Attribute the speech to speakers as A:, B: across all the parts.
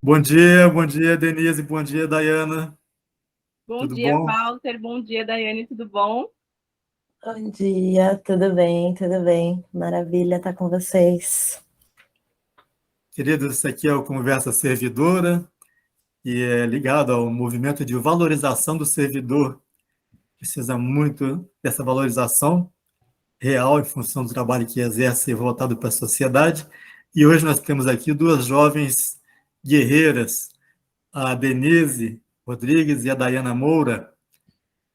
A: Bom dia, Denise, bom dia, Dayana.
B: Bom
A: Tudo
B: dia,
A: bom?
B: Walter. Bom dia, Daiane. Tudo bom?
C: Bom dia, tudo bem, tudo bem. Maravilha estar com vocês.
A: Queridos, esse aqui é o Conversa Servidora, e é ligado ao movimento de valorização do servidor. Precisa muito dessa valorização real em função do trabalho que exerce voltado para a sociedade. E hoje nós temos aqui duas jovens guerreiras, a Denise Rodrigues e a Dayana Moura.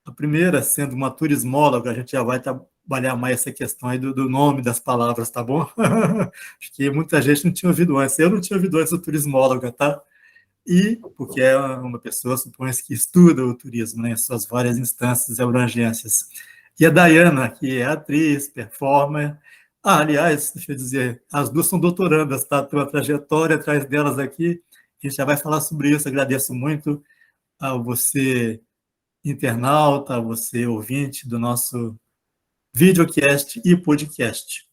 A: A primeira, sendo uma turismóloga, a gente já vai trabalhar mais essa questão aí do nome das palavras, tá bom? Acho que muita gente não tinha ouvido antes. Eu não tinha ouvido antes o turismóloga, tá? E porque é uma pessoa, supõe-se, que estuda o turismo, né, em suas várias instâncias e abrangências. E a Dayana, que é atriz, performer. Aliás, deixa eu dizer, as duas são doutorandas, tá? Tem uma trajetória atrás delas aqui. A gente já vai falar sobre isso. Agradeço muito a você, internauta, você ouvinte do nosso videocast e podcast.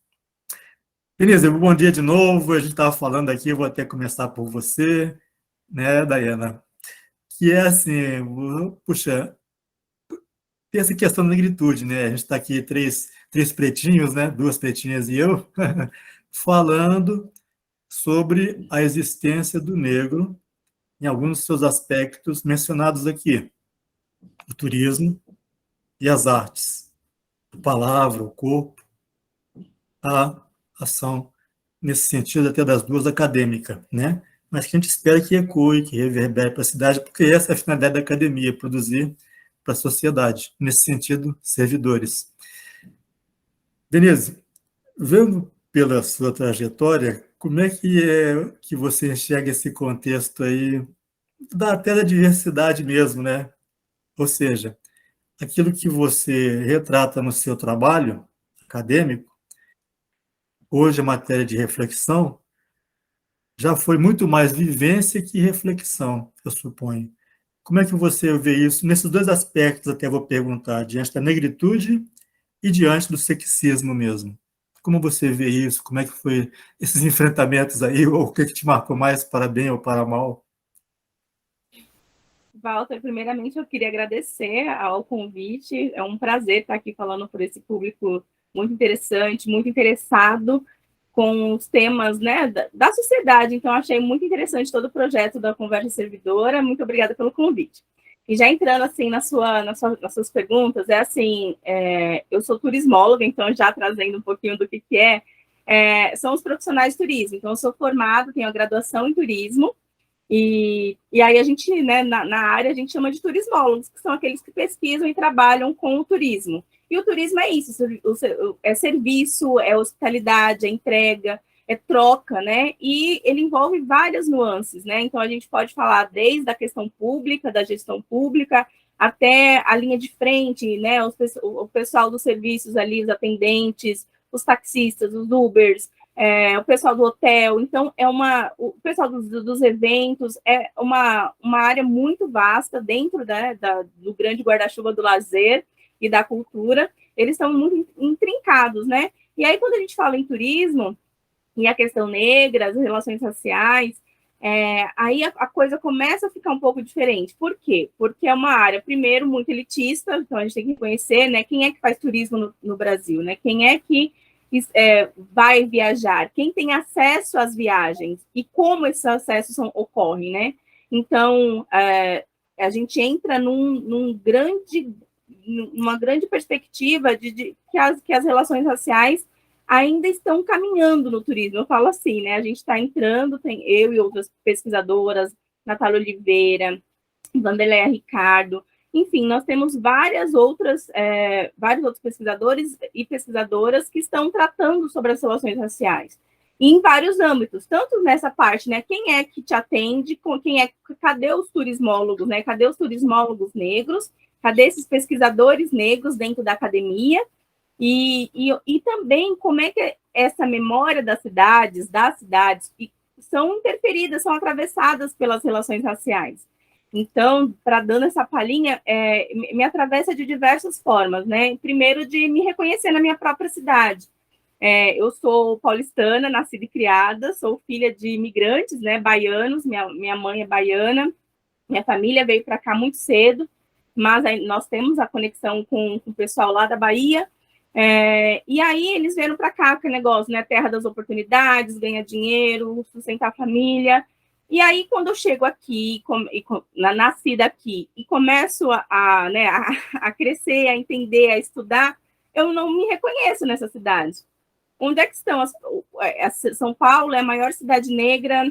A: Beleza, bom dia de novo. A gente estava falando aqui, eu vou até começar por você, né, Dayana? Que é assim, puxa, tem essa questão da negritude, né? A gente está aqui, três pretinhos, né? Duas pretinhas e eu, falando sobre a existência do negro em alguns dos seus aspectos mencionados aqui: o turismo e as artes, a palavra, o corpo, a ação nesse sentido até das duas acadêmica, né? Mas que a gente espera que ecoe, que reverbere para a cidade, porque essa é a finalidade da academia, produzir para a sociedade, nesse sentido, servidores. Denise, vendo pela sua trajetória, como é que você enxerga esse contexto aí da até da diversidade mesmo, né? Ou seja, aquilo que você retrata no seu trabalho acadêmico, hoje é matéria de reflexão, já foi muito mais vivência que reflexão, eu suponho. Como é que você vê isso nesses dois aspectos, até vou perguntar, diante da negritude e diante do sexismo mesmo? Como você vê isso? Como é que foi esses enfrentamentos aí? Ou o que te marcou mais, para bem ou para mal?
B: Walter, primeiramente eu queria agradecer ao convite. É um prazer estar aqui falando por esse público muito interessante, muito interessado com os temas, né, da sociedade. Então, achei muito interessante todo o projeto da Conversa Servidora. Muito obrigada pelo convite. E já entrando assim nas suas perguntas, é assim, eu sou turismóloga, então já trazendo um pouquinho do que são os profissionais de turismo. Então, eu sou formada, tenho a graduação em turismo, e aí a gente, né, na área, a gente chama de turismólogos, que são aqueles que pesquisam e trabalham com o turismo. E o turismo é isso, é serviço, é hospitalidade, é entrega, é troca, né? E ele envolve várias nuances, né? Então a gente pode falar desde a questão pública, da gestão pública, até a linha de frente, né? O pessoal dos serviços ali, os atendentes, os taxistas, os Ubers, o pessoal do hotel. Então, o pessoal dos eventos, é uma área muito vasta dentro, né, do grande guarda-chuva do lazer e da cultura. Eles estão muito intrincados, né? E aí, quando a gente fala em turismo e a questão negra, as relações raciais, aí a coisa começa a ficar um pouco diferente. Por quê? Porque é uma área, primeiro, muito elitista, então a gente tem que conhecer, né, quem é que faz turismo no Brasil, né? Quem é que vai viajar, quem tem acesso às viagens e como esses acessos ocorrem, né? Então, a gente entra numa grande perspectiva de que as relações raciais ainda estão caminhando no turismo. Eu falo assim, né? A gente está entrando, tem eu e outras pesquisadoras, Natália Oliveira, Vanderleia Ricardo, enfim, nós temos vários outros pesquisadores e pesquisadoras que estão tratando sobre as relações raciais, em vários âmbitos, tanto nessa parte, né, quem é que te atende, cadê os turismólogos, né, cadê os turismólogos negros, cadê esses pesquisadores negros dentro da academia, e também como é que essa memória das cidades são interferidas, são atravessadas pelas relações raciais. Então, para dando essa palhinha, me atravessa de diversas formas, né? Primeiro, de me reconhecer na minha própria cidade. Eu sou paulistana, nascida e criada, sou filha de imigrantes, né, baianos, minha mãe é baiana, minha família veio para cá muito cedo, mas nós temos a conexão com o pessoal lá da Bahia, e aí eles vieram para cá, que negócio, né, terra das oportunidades, ganhar dinheiro, sustentar a família. E aí, quando eu chego aqui, nascida aqui, e começo né, a crescer, a entender, a estudar, eu não me reconheço nessa cidade. Onde é que estão? São Paulo é a maior cidade negra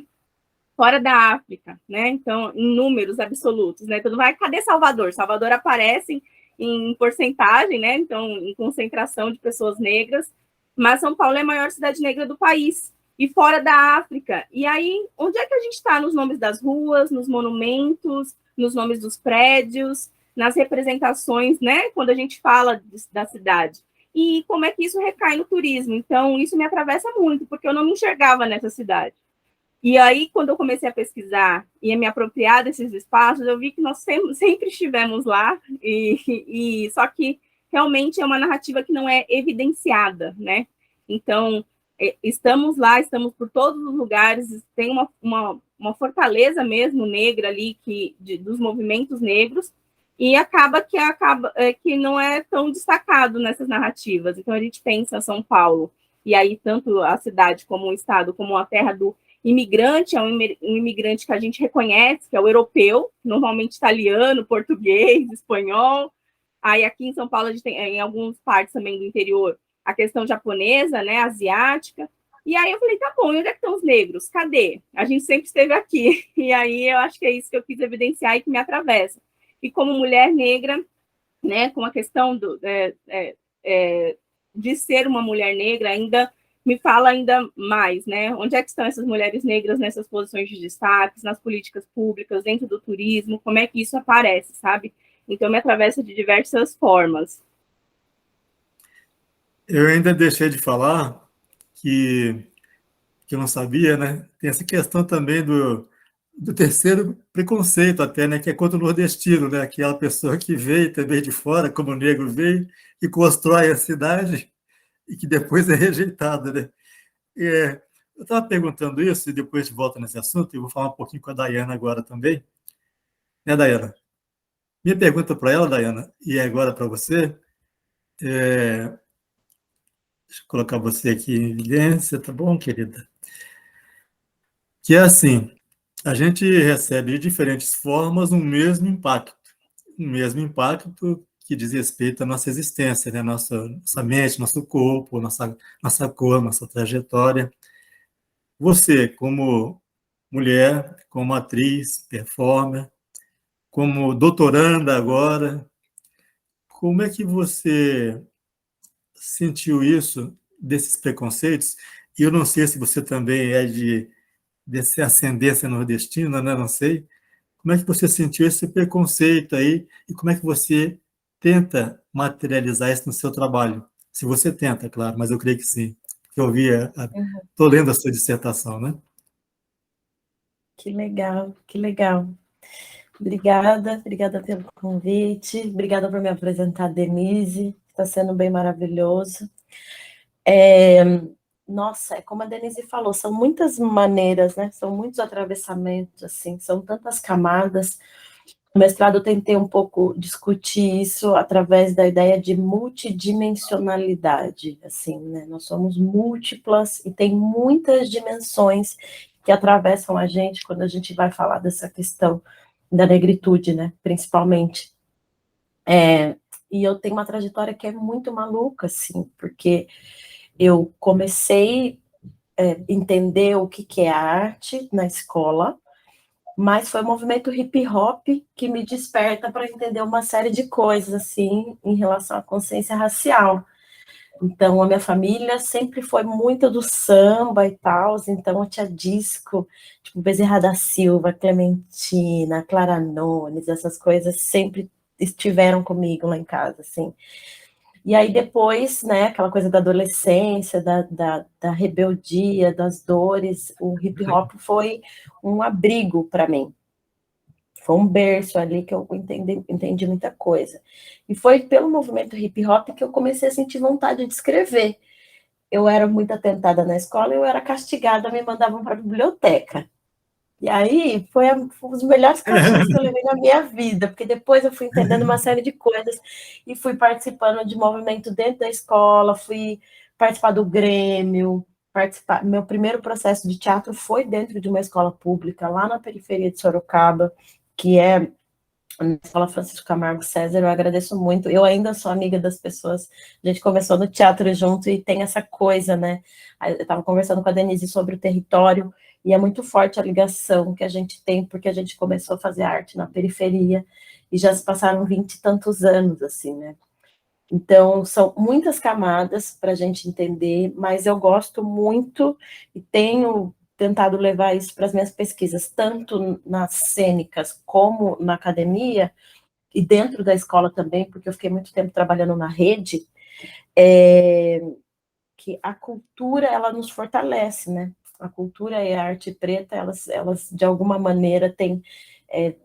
B: fora da África, né? Então, em números absolutos, né? Tudo vai, cadê Salvador? Salvador aparece em porcentagem, né? Então, em concentração de pessoas negras, mas São Paulo é a maior cidade negra do país e fora da África. E aí, onde é que a gente está nos nomes das ruas, nos monumentos, nos nomes dos prédios, nas representações, né? Quando a gente fala da cidade. E como é que isso recai no turismo? Então, isso me atravessa muito, porque eu não me enxergava nessa cidade. E aí, quando eu comecei a pesquisar e a me apropriar desses espaços, eu vi que nós sempre estivemos lá, só que realmente é uma narrativa que não é evidenciada, né? Então, estamos lá, estamos por todos os lugares, tem uma fortaleza mesmo negra ali, dos movimentos negros, e acaba que não é tão destacado nessas narrativas. Então, a gente pensa São Paulo, e aí tanto a cidade como o estado, como a terra do imigrante, é um imigrante que a gente reconhece, que é o europeu, normalmente italiano, português, espanhol. Aí aqui em São Paulo, a gente tem, em algumas partes também do interior, a questão japonesa, né, asiática. E aí eu falei, tá bom, e onde é que estão os negros? Cadê? A gente sempre esteve aqui. E aí eu acho que é isso que eu quis evidenciar e que me atravessa. E como mulher negra, né, com a questão de ser uma mulher negra, ainda me fala ainda mais, né? Onde é que estão essas mulheres negras nessas posições de destaque, nas políticas públicas, dentro do turismo, como é que isso aparece, sabe? Então, me atravessa de diversas formas.
A: Eu ainda deixei de falar que eu não sabia, né? Tem essa questão também do terceiro preconceito até, né? Que é contra o nordestino, né? Aquela pessoa que veio também de fora, como o negro veio, e constrói a cidade e que depois é rejeitado, né? Eu estava perguntando isso e depois a gente volta nesse assunto e vou falar um pouquinho com a Dayana agora também. Né, Dayana? Minha pergunta para ela, Dayana, e agora para você, deixa eu colocar você aqui em evidência, tá bom, querida? Que é assim, a gente recebe de diferentes formas um mesmo impacto que diz respeito à nossa existência, né? Nossa mente, nosso corpo, nossa cor, nossa trajetória. Você, como mulher, como atriz, performer, como doutoranda agora, como é que você sentiu isso, desses preconceitos? E eu não sei se você também é dessa ascendência nordestina, né? Não sei. Como é que você sentiu esse preconceito aí e como é que você tenta materializar isso no seu trabalho? Se você tenta, claro, mas eu creio que sim. Eu vi, estou lendo a sua dissertação, né?
C: Que legal, que legal. Obrigada pelo convite, obrigada por me apresentar, Denise, está sendo bem maravilhoso. Nossa, é como a Denise falou, são muitas maneiras, né? São muitos atravessamentos, assim, são tantas camadas. No mestrado eu tentei um pouco discutir isso através da ideia de multidimensionalidade, assim, né? Nós somos múltiplas e tem muitas dimensões que atravessam a gente quando a gente vai falar dessa questão da negritude, né? Principalmente. E eu tenho uma trajetória que é muito maluca, assim, porque eu comecei a entender o que é arte na escola, mas foi o movimento hip hop que me desperta para entender uma série de coisas, assim, em relação à consciência racial. Então, a minha família sempre foi muito do samba e tal, então eu tinha disco, tipo, Bezerra da Silva, Clementina, Clara Nunes, essas coisas sempre estiveram comigo lá em casa, assim. E aí depois, né, aquela coisa da adolescência, da rebeldia, das dores, o hip hop foi um abrigo para mim. Foi um berço ali que eu entendi muita coisa. E foi pelo movimento hip hop que eu comecei a sentir vontade de escrever. eu era muito atentada na escola, eu era castigada, me mandavam para a biblioteca. E aí foi um dos melhores castigos que eu levei na minha vida, porque depois eu fui entendendo uma série de coisas e fui participando de movimento dentro da escola, fui participar do Grêmio, participar. Meu primeiro processo de teatro foi dentro de uma escola pública, lá na periferia de Sorocaba, que é a Escola Francisco Camargo César. Eu agradeço muito. Eu ainda sou amiga das pessoas. A gente começou no teatro junto e tem essa coisa, né? Eu estava conversando com a Denise sobre o território e é muito forte a ligação que a gente tem, porque a gente começou a fazer arte na periferia e já se passaram 20 e tantos anos, assim, né? Então, são muitas camadas para a gente entender, mas eu gosto muito e tenho tentado levar isso para as minhas pesquisas, tanto nas cênicas como na academia, e dentro da escola também, porque eu fiquei muito tempo trabalhando na rede, que a cultura, ela nos fortalece, né? A cultura e a arte preta, elas de alguma maneira têm,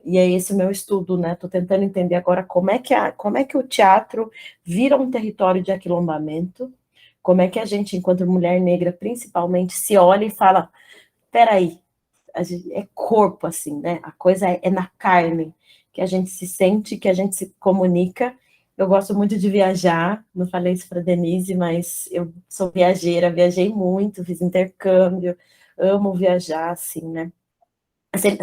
C: e é esse o meu estudo, né? Estou tentando entender agora como é que o teatro vira um território de aquilombamento, como é que a gente, enquanto mulher negra, principalmente, se olha e fala, peraí, é corpo, assim, né? A coisa é na carne, que a gente se sente, que a gente se comunica. Eu gosto muito de viajar, não falei isso para Denise, mas eu sou viajeira, viajei muito, fiz intercâmbio, amo viajar, assim, né?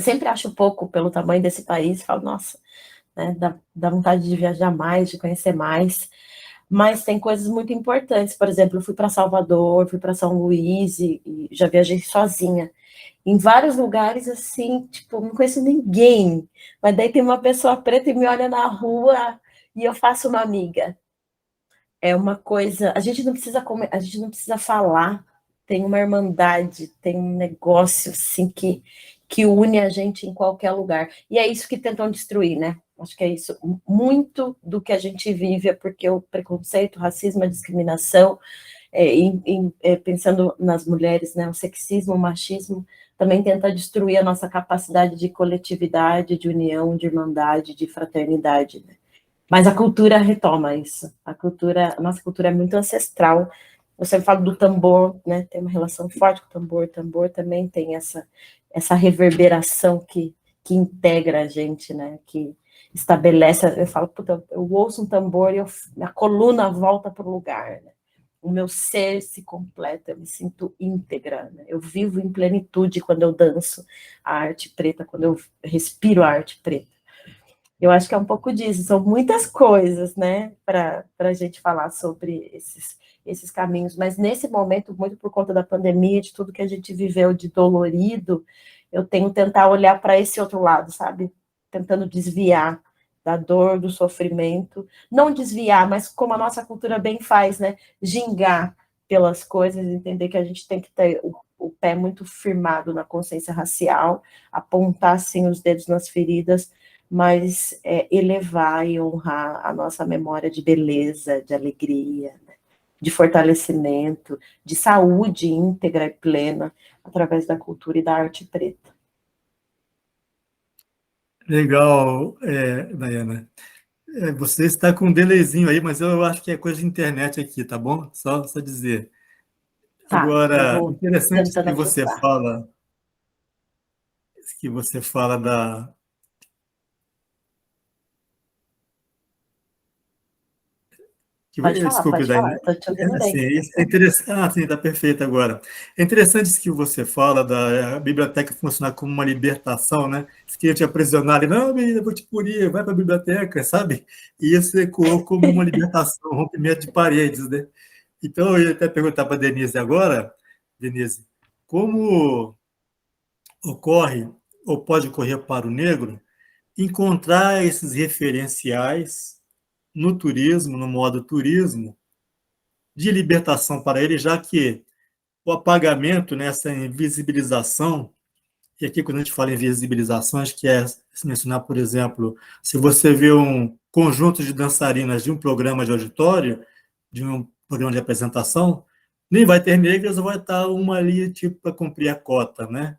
C: Sempre acho pouco pelo tamanho desse país, falo, nossa, né, dá vontade de viajar mais, de conhecer mais, mas tem coisas muito importantes, por exemplo, eu fui para Salvador, fui para São Luís e já viajei sozinha, em vários lugares, assim, tipo, não conheço ninguém, mas daí tem uma pessoa preta e me olha na rua e eu faço uma amiga. É uma coisa, a gente não precisa falar, tem uma irmandade, tem um negócio, assim, que une a gente em qualquer lugar. E é isso que tentam destruir, né? Acho que é isso. Muito do que a gente vive é porque o preconceito, o racismo, a discriminação, pensando nas mulheres, né, o sexismo, o machismo, também tenta destruir a nossa capacidade de coletividade, de união, de irmandade, de fraternidade, né? Mas a cultura retoma isso. A nossa cultura é muito ancestral. Você fala do tambor, né? Tem uma relação forte com o tambor. O tambor também tem essa reverberação que integra a gente, né? Que estabelece. Eu falo, puta, eu ouço um tambor e a coluna volta para o lugar, né? O meu ser se completa, eu me sinto íntegra, né? Eu vivo em plenitude quando eu danço a arte preta, quando eu respiro a arte preta. Eu acho que é um pouco disso, são muitas coisas, né, para a gente falar sobre esses caminhos, mas nesse momento, muito por conta da pandemia, de tudo que a gente viveu de dolorido, eu tenho tentado olhar para esse outro lado, sabe? Tentando desviar da dor, do sofrimento, não desviar, mas como a nossa cultura bem faz, né? Gingar pelas coisas, entender que a gente tem que ter o pé muito firmado na consciência racial, apontar, assim, os dedos nas feridas, mas elevar e honrar a nossa memória de beleza, de alegria, né? De fortalecimento, de saúde íntegra e plena, através da cultura e da arte preta.
A: Legal, Daiana. Você está com um delayzinho aí, mas eu acho que é coisa de internet aqui, tá bom? Só dizer.
C: Tá, eu
A: Agora,
C: vou
A: interessante
C: tentando ajustar.
A: que você fala da. Desculpe,
C: Pode falar,
A: Daiane.
C: eu tô te ouvindo
A: Assim,
C: bem.
A: é interessante. Ah, sim, está perfeito agora. É interessante isso que você fala da biblioteca funcionar como uma libertação, né? Se queria te aprisionar ali, não, menina, eu vou te punir, vai para a biblioteca, sabe? E isso ecoou como uma libertação, um rompimento de paredes, né? Então, eu ia até perguntar para a Denise agora, Denise, como ocorre ou pode ocorrer para o negro encontrar esses referenciais no turismo, no modo turismo, de libertação para ele, já que o apagamento, né, essa invisibilização, e aqui quando a gente fala em invisibilização, acho que é se mencionar, por exemplo, se você vê um conjunto de dançarinas de um programa de auditório, de um programa de apresentação, nem vai ter negras, vai estar uma ali tipo para cumprir a cota, né?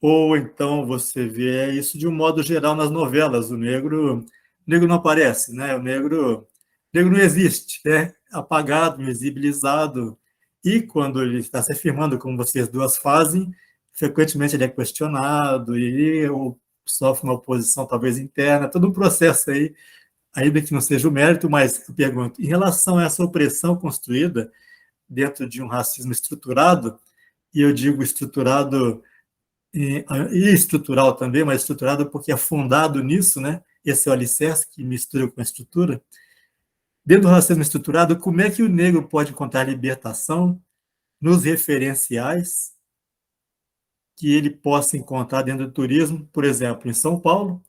A: Ou então você vê isso de um modo geral nas novelas, o negro não aparece, né? O negro não existe, né? Apagado, invisibilizado. E quando ele está se afirmando, como vocês duas fazem, frequentemente ele é questionado e sofre uma oposição talvez interna, todo um processo aí, ainda que não seja o mérito, mas eu pergunto, em relação a essa opressão construída dentro de um racismo estruturado, e eu digo estruturado e estrutural também, mas estruturado porque é fundado nisso, né? Esse é o alicerce que mistura com a estrutura. Dentro do racismo estruturado, como é que o negro pode encontrar libertação nos referenciais que ele possa encontrar dentro do turismo, por exemplo, em São Paulo,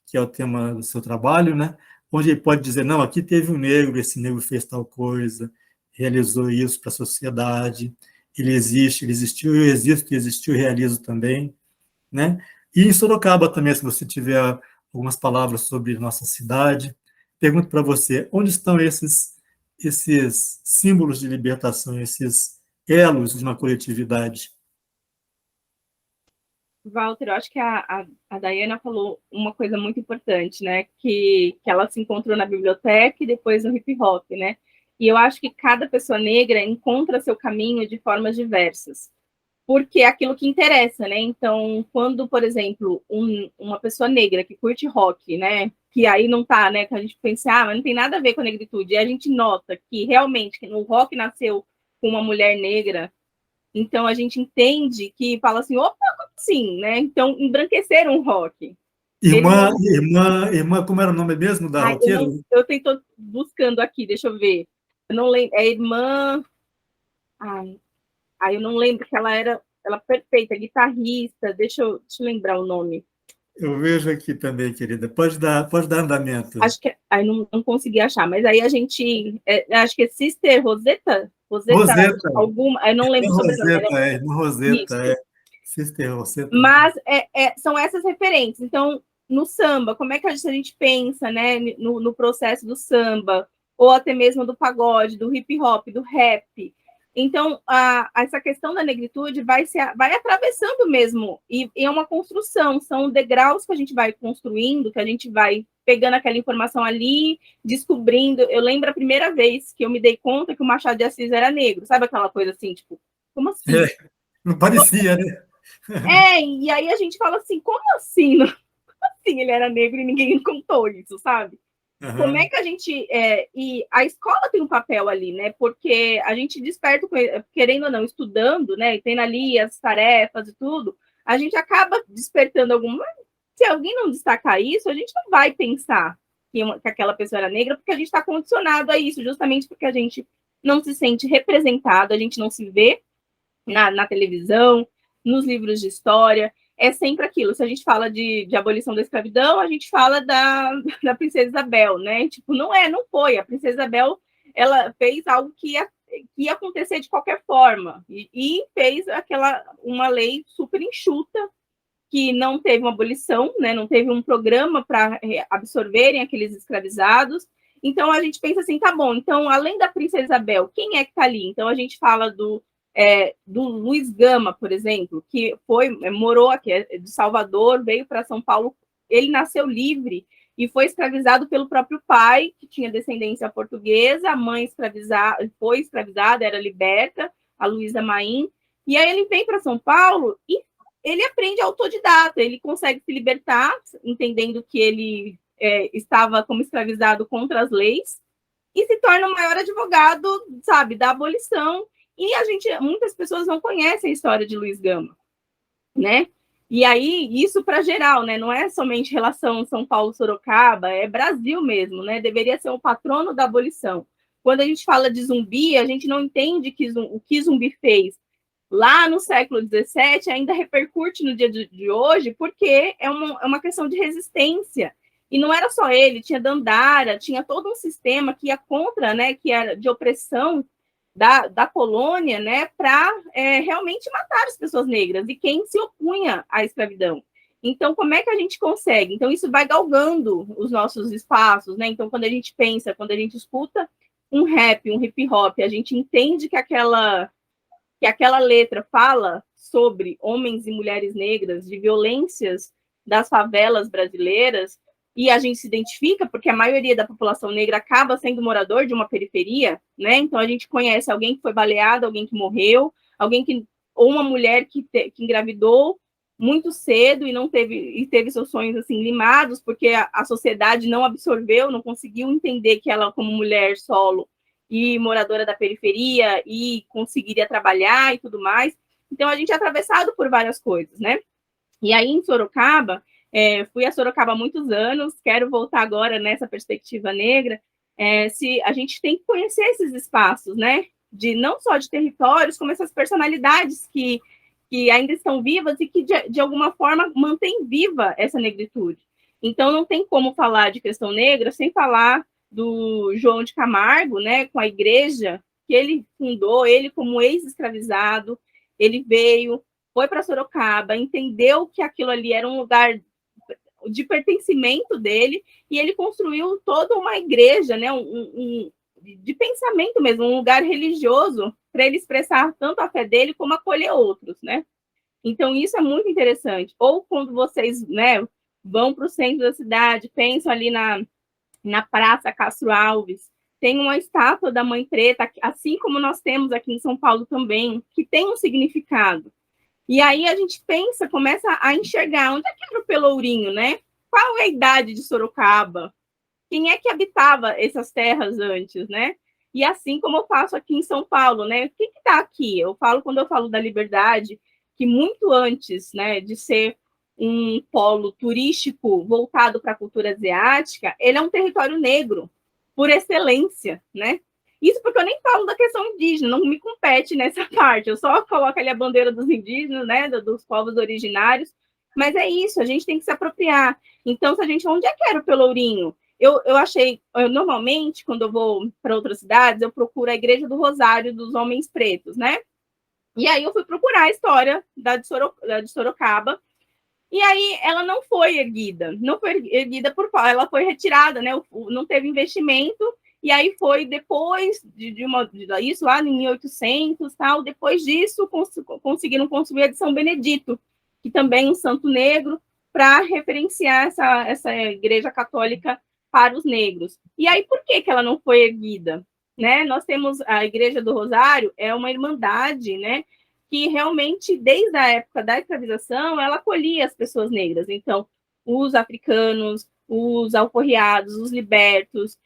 A: que é o tema do seu trabalho, né? Onde ele pode dizer, não, aqui teve um negro, esse negro fez tal coisa, realizou isso para a sociedade, ele existe, ele existiu, eu existo, existiu, realizo também, né? E em Sorocaba também, se você tiver algumas palavras sobre nossa cidade, pergunto para você, onde estão esses símbolos de libertação, esses elos de uma coletividade?
B: Walter, eu acho que a Dayana falou uma coisa muito importante, né? Que ela se encontrou na biblioteca e depois no hip hop, né? E eu acho que cada pessoa negra encontra seu caminho de formas diversas, porque é aquilo que interessa, né? Então, quando, por exemplo, uma pessoa negra que curte rock, né? Que aí não tá, né? Que a gente pensa, mas não tem nada a ver com a negritude. E a gente nota que realmente que o rock nasceu com uma mulher negra. Então a gente entende que fala assim, opa, como assim, né? Então embranqueceram o rock.
A: Irmã, como era o nome mesmo da
B: Ai,
A: roqueira?
B: eu estou buscando aqui, deixa eu ver. Eu não lembro, é irmã. Ai, eu não lembro que ela perfeita, guitarrista. Deixa eu lembrar o nome.
A: Eu vejo aqui também, querida. Pode dar andamento.
B: Acho que aí não consegui achar, mas aí a gente acho que é Sister Rosetta
A: Roseta,
B: alguma, eu não lembro o sobrenome.
A: Irmã Roseta,
B: Isso.
A: Sister Roseta.
B: Mas são essas referências. Então, no samba, como é que a gente pensa, né, no processo do samba, ou até mesmo do pagode, do hip hop, do rap? Então, essa questão da negritude vai atravessando mesmo, e é uma construção, são degraus que a gente vai construindo, que a gente vai pegando aquela informação ali, descobrindo. Eu lembro a primeira vez que eu me dei conta que o Machado de Assis era negro, sabe aquela coisa assim, tipo, como assim?
A: Não parecia, né?
B: E aí a gente fala assim, como assim? Assim ele era negro e ninguém contou isso, sabe?
A: Uhum.
B: Como é que a gente... e a escola tem um papel ali, né? Porque a gente desperta, querendo ou não, estudando, né? E tendo ali as tarefas e tudo, a gente acaba despertando alguma... Se alguém não destacar isso, a gente não vai pensar que aquela pessoa era negra, porque a gente está condicionado a isso, justamente porque a gente não se sente representado, a gente não se vê na televisão, nos livros de história, é sempre aquilo. Se a gente fala de abolição da escravidão, a gente fala da Princesa Isabel, né? Tipo, não foi. A Princesa Isabel, ela fez algo que ia acontecer de qualquer forma, e fez uma lei super enxuta, que não teve uma abolição, né? Não teve um programa para absorverem aqueles escravizados. Então a gente pensa assim, tá bom, então além da Princesa Isabel, quem é que está ali? Então a gente fala do Luiz Gama, por exemplo, que morou aqui, de Salvador, veio para São Paulo, ele nasceu livre e foi escravizado pelo próprio pai, que tinha descendência portuguesa, a mãe foi escravizada, era liberta, a Luísa Maim, e aí ele vem para São Paulo e ele aprende autodidata, ele consegue se libertar, entendendo que ele estava como escravizado contra as leis, e se torna o maior advogado, sabe, da abolição. E muitas pessoas não conhecem a história de Luiz Gama, né? E aí, isso para geral, né? Não é somente relação São Paulo-Sorocaba, é Brasil mesmo, né? Deveria ser o patrono da abolição. Quando a gente fala de Zumbi, a gente não entende o que Zumbi fez lá no século XVII, ainda repercute no dia de hoje, porque é uma questão de resistência. E não era só ele, tinha Dandara, tinha todo um sistema que ia contra, né, que era de opressão da colônia, né, para realmente matar as pessoas negras e quem se opunha à escravidão. Então, como é que a gente consegue? Então, isso vai galgando os nossos espaços, né? Então, quando a gente pensa, quando a gente escuta um rap, um hip hop, a gente entende que aquela letra fala sobre homens e mulheres negras, de violências das favelas brasileiras, e a gente se identifica, porque a maioria da população negra acaba sendo morador de uma periferia, né? Então a gente conhece alguém que foi baleado, alguém que morreu, ou uma mulher que engravidou muito cedo e teve seus sonhos assim limados, porque a sociedade não absorveu, não conseguiu entender que ela, como mulher solo e moradora da periferia, e conseguiria trabalhar e tudo mais. Então a gente é atravessado por várias coisas, né? E aí em Sorocaba, fui a Sorocaba há muitos anos, quero voltar agora nessa perspectiva negra, se a gente tem que conhecer esses espaços, né? Não só de territórios, como essas personalidades que ainda estão vivas e que, de alguma forma, mantêm viva essa negritude. Então, não tem como falar de questão negra sem falar do João de Camargo, né, com a igreja que ele fundou, ele como ex-escravizado, ele veio, foi para Sorocaba, entendeu que aquilo ali era um lugar de pertencimento dele, e ele construiu toda uma igreja, né, de pensamento mesmo, um lugar religioso para ele expressar tanto a fé dele como acolher outros, né? Então isso é muito interessante. Ou quando vocês, né, vão para o centro da cidade, pensam ali na Praça Castro Alves, tem uma estátua da Mãe Preta, assim como nós temos aqui em São Paulo também, que tem um significado. E aí a gente pensa, começa a enxergar onde é que era o Pelourinho, né? Qual é a idade de Sorocaba? Quem é que habitava essas terras antes, né? E assim como eu faço aqui em São Paulo, né? O que está aqui? Quando eu falo da Liberdade, que muito antes, né, de ser um polo turístico voltado para a cultura asiática, ele é um território negro, por excelência, né? Isso porque eu nem falo da questão indígena, não me compete nessa parte, eu só coloco ali a bandeira dos indígenas, né, dos povos originários, mas é isso, a gente tem que se apropriar. Então, se a gente, onde é que era o Pelourinho? Normalmente, quando eu vou para outras cidades, eu procuro a Igreja do Rosário dos Homens Pretos, né? E aí eu fui procurar a história de Sorocaba, e aí ela não foi erguida ela foi retirada, né? Não teve investimento, e aí foi depois isso lá em 1800, tal, depois disso conseguiram construir a de São Benedito, que também é um santo negro, para referenciar essa igreja católica para os negros. E aí por que ela não foi erguida? Né? Nós temos a Igreja do Rosário, é uma irmandade, né? Que realmente, desde a época da escravização, ela acolhia as pessoas negras. Então, os africanos, os alforriados, os libertos,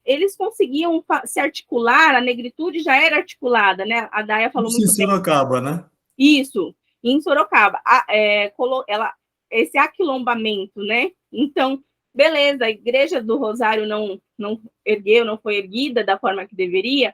B: eles conseguiam se articular, a negritude já era articulada, né? A Daya falou muito bem.
A: Isso em Sorocaba, né?
B: Isso, em Sorocaba. Esse aquilombamento, né? Então, beleza, a Igreja do Rosário não foi erguida da forma que deveria,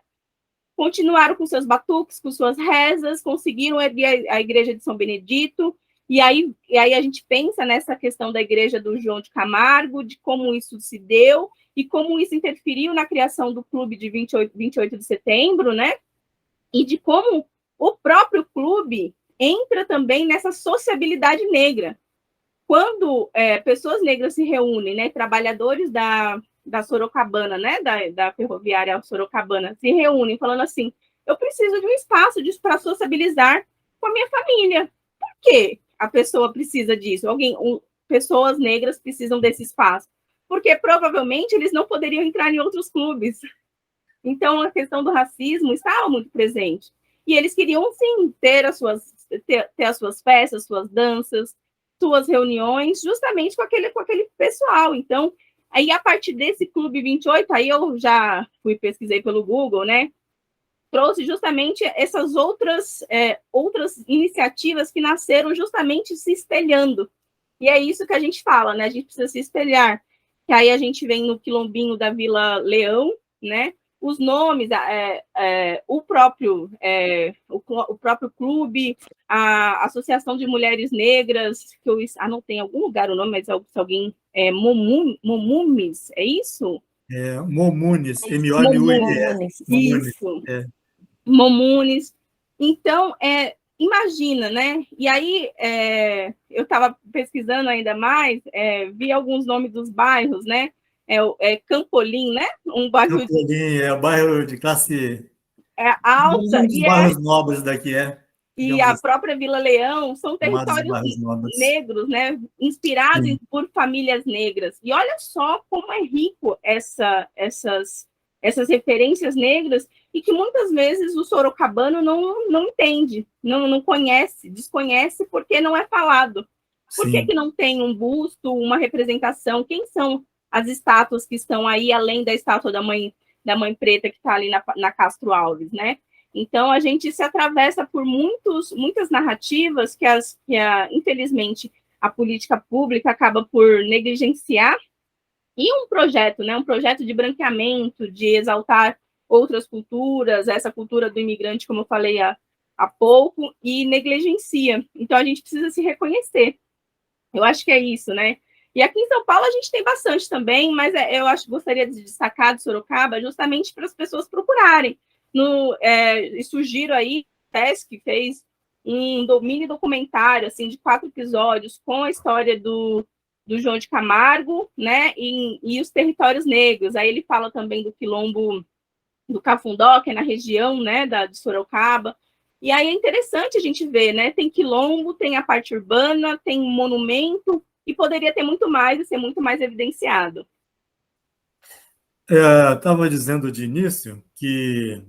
B: continuaram com seus batuques, com suas rezas, conseguiram erguer a igreja de São Benedito, e aí a gente pensa nessa questão da igreja do João de Camargo, de como isso se deu, e como isso interferiu na criação do clube de 28 de setembro, né? E de como o próprio clube entra também nessa sociabilidade negra. Quando pessoas negras se reúnem, né, trabalhadores da Sorocabana, né, da ferroviária Sorocabana, se reúnem falando assim, eu preciso de um espaço para sociabilizar com a minha família. Por que a pessoa precisa disso? Pessoas negras precisam desse espaço. Porque provavelmente eles não poderiam entrar em outros clubes. Então a questão do racismo estava muito presente. E eles queriam, sim, ter as suas festas, suas danças, suas reuniões, justamente com aquele pessoal. Então, aí, a partir desse Clube 28, aí eu já pesquisei pelo Google, né? Trouxe justamente essas outras iniciativas que nasceram justamente se espelhando. E é isso que a gente fala, né? A gente precisa se espelhar. Que aí a gente vem no quilombinho da Vila Leão, né? Os nomes, o próprio clube, a Associação de Mulheres Negras, que eu anotei em algum lugar o nome, mas se alguém... Momunes, é isso?
A: Momunes, M-O-M-U-N-E-S.
B: Isso. Momunes. Então, imagina, né? E aí, eu estava pesquisando ainda mais, vi alguns nomes dos bairros, né? Campolim, né? Um bairro
A: Campolim, é o bairro de classe...
B: alta.
A: Um dos bairros nobres daqui,
B: e a
A: digamos
B: própria Vila Leão são
A: chamados de
B: territórios
A: bairros nobres.
B: negros, né, inspirados
A: Sim,
B: por famílias negras. E olha só como é rico essas referências negras e que muitas vezes o sorocabano não entende, não conhece, desconhece porque não é falado. Por que
A: sim.
B: não tem um busto, uma representação? Quem são as estátuas que estão aí, além da estátua da mãe preta que está ali na Castro Alves, né? Então, a gente se atravessa por muitas narrativas infelizmente, a política pública acaba por negligenciar, e um projeto, né, um projeto de branqueamento, de exaltar outras culturas, essa cultura do imigrante, como eu falei há pouco, e negligencia. Então, a gente precisa se reconhecer. Eu acho que é isso, né? E aqui em São Paulo a gente tem bastante também, mas eu acho que gostaria de destacar de Sorocaba justamente para as pessoas procurarem. E surgiram aí, o TESC fez um mini documentário assim, de 4 episódios com a história do João de Camargo, né? E os territórios negros. Aí ele fala também do quilombo do Cafundó, que é na região, né, de Sorocaba. E aí é interessante a gente ver, né? Tem quilombo, tem a parte urbana, tem um monumento, e poderia ter muito mais e ser muito mais evidenciado.
A: Estava dizendo de início que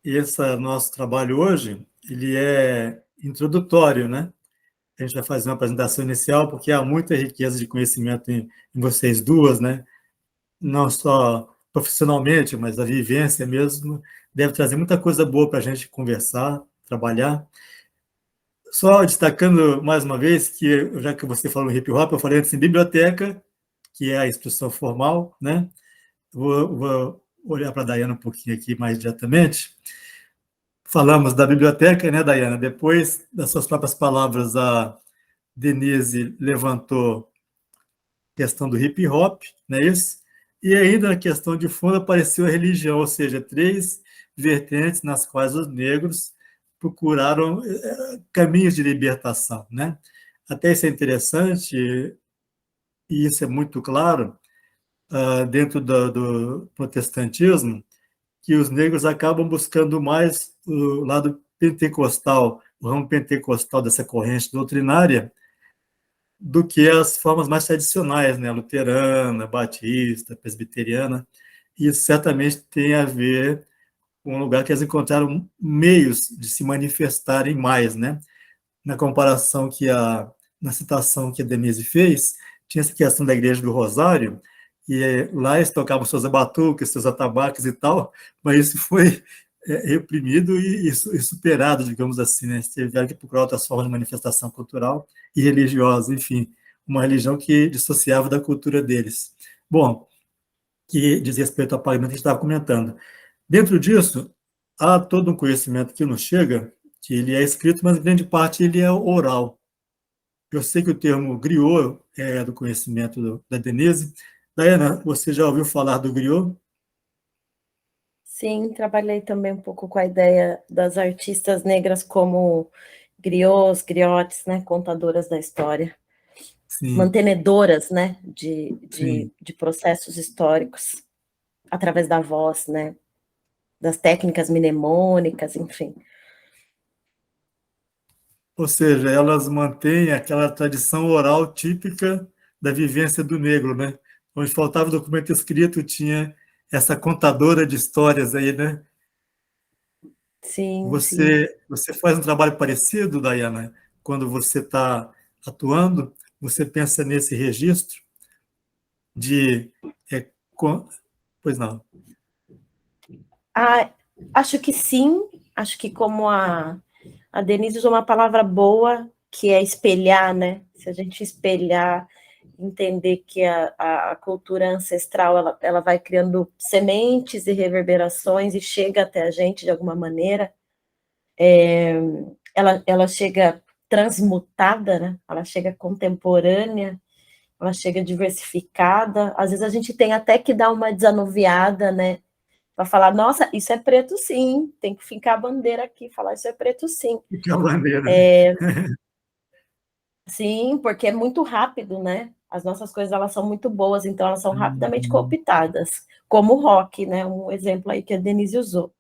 A: esse nosso trabalho hoje, ele é introdutório, né? A gente vai fazer uma apresentação inicial, porque há muita riqueza de conhecimento em vocês duas, né? Não só profissionalmente, mas a vivência mesmo, deve trazer muita coisa boa para a gente conversar, trabalhar. Só destacando mais uma vez que, já que você falou em hip hop, eu falei antes em biblioteca, que é a instrução formal, né? Vou olhar para a Daiana um pouquinho aqui mais diretamente. Falamos da biblioteca, né, Daiana? Depois das suas próprias palavras, a Denise levantou a questão do hip hop, não é isso? E ainda na questão de fundo apareceu a religião, ou seja, 3 vertentes nas quais os negros procuraram caminhos de libertação, né? Até isso é interessante, e isso é muito claro, dentro do protestantismo, que os negros acabam buscando mais o lado pentecostal, o ramo pentecostal dessa corrente doutrinária, do que as formas mais tradicionais, né? Luterana, batista, presbiteriana. E isso certamente tem a ver com um lugar que eles encontraram meios de se manifestarem mais, né? Na comparação na citação que a Denise fez, tinha essa questão da Igreja do Rosário, e lá eles tocavam seus batuques, seus atabaques e tal, mas isso foi reprimido e superado, digamos assim, né? Tiveram que procurar outras formas de manifestação cultural e religiosa, enfim, uma religião que dissociava da cultura deles. Bom, que diz respeito ao pagamento que a gente estava comentando. Dentro disso, há todo um conhecimento que nos chega, que ele é escrito, mas grande parte ele é oral. Eu sei que o termo griot é do conhecimento da Denise. Daiana, você já ouviu falar do griot?
C: Sim, trabalhei também um pouco com a ideia das artistas negras como griots, griotes, né, contadoras da história,
A: Sim,
C: mantenedoras, né, de
A: sim.
C: processos históricos, através da voz, né, das técnicas mnemônicas, enfim.
A: Ou seja, elas mantêm aquela tradição oral típica da vivência do negro, né? Onde faltava documento escrito, tinha essa contadora de histórias aí, né?
C: Sim, sim.
A: Você faz um trabalho parecido, Dayana, quando você está atuando, você pensa nesse registro de... É, pois não.
C: Ah, acho que sim, acho que como a Denise usou uma palavra boa, que é espelhar, né? Se a gente espelhar, entender que a cultura ancestral, ela vai criando sementes e reverberações e chega até a gente de alguma maneira, ela chega transmutada, né? Ela chega contemporânea, ela chega diversificada, às vezes a gente tem até que dar uma desanuviada, né? Para falar, nossa, isso é preto sim, tem que ficar a bandeira aqui, falar isso é preto sim.
A: Que maneira, né?
C: Sim, porque é muito rápido, né? As nossas coisas, elas são muito boas, então elas são rapidamente cooptadas, como o rock, né? Um exemplo aí que a Denise usou.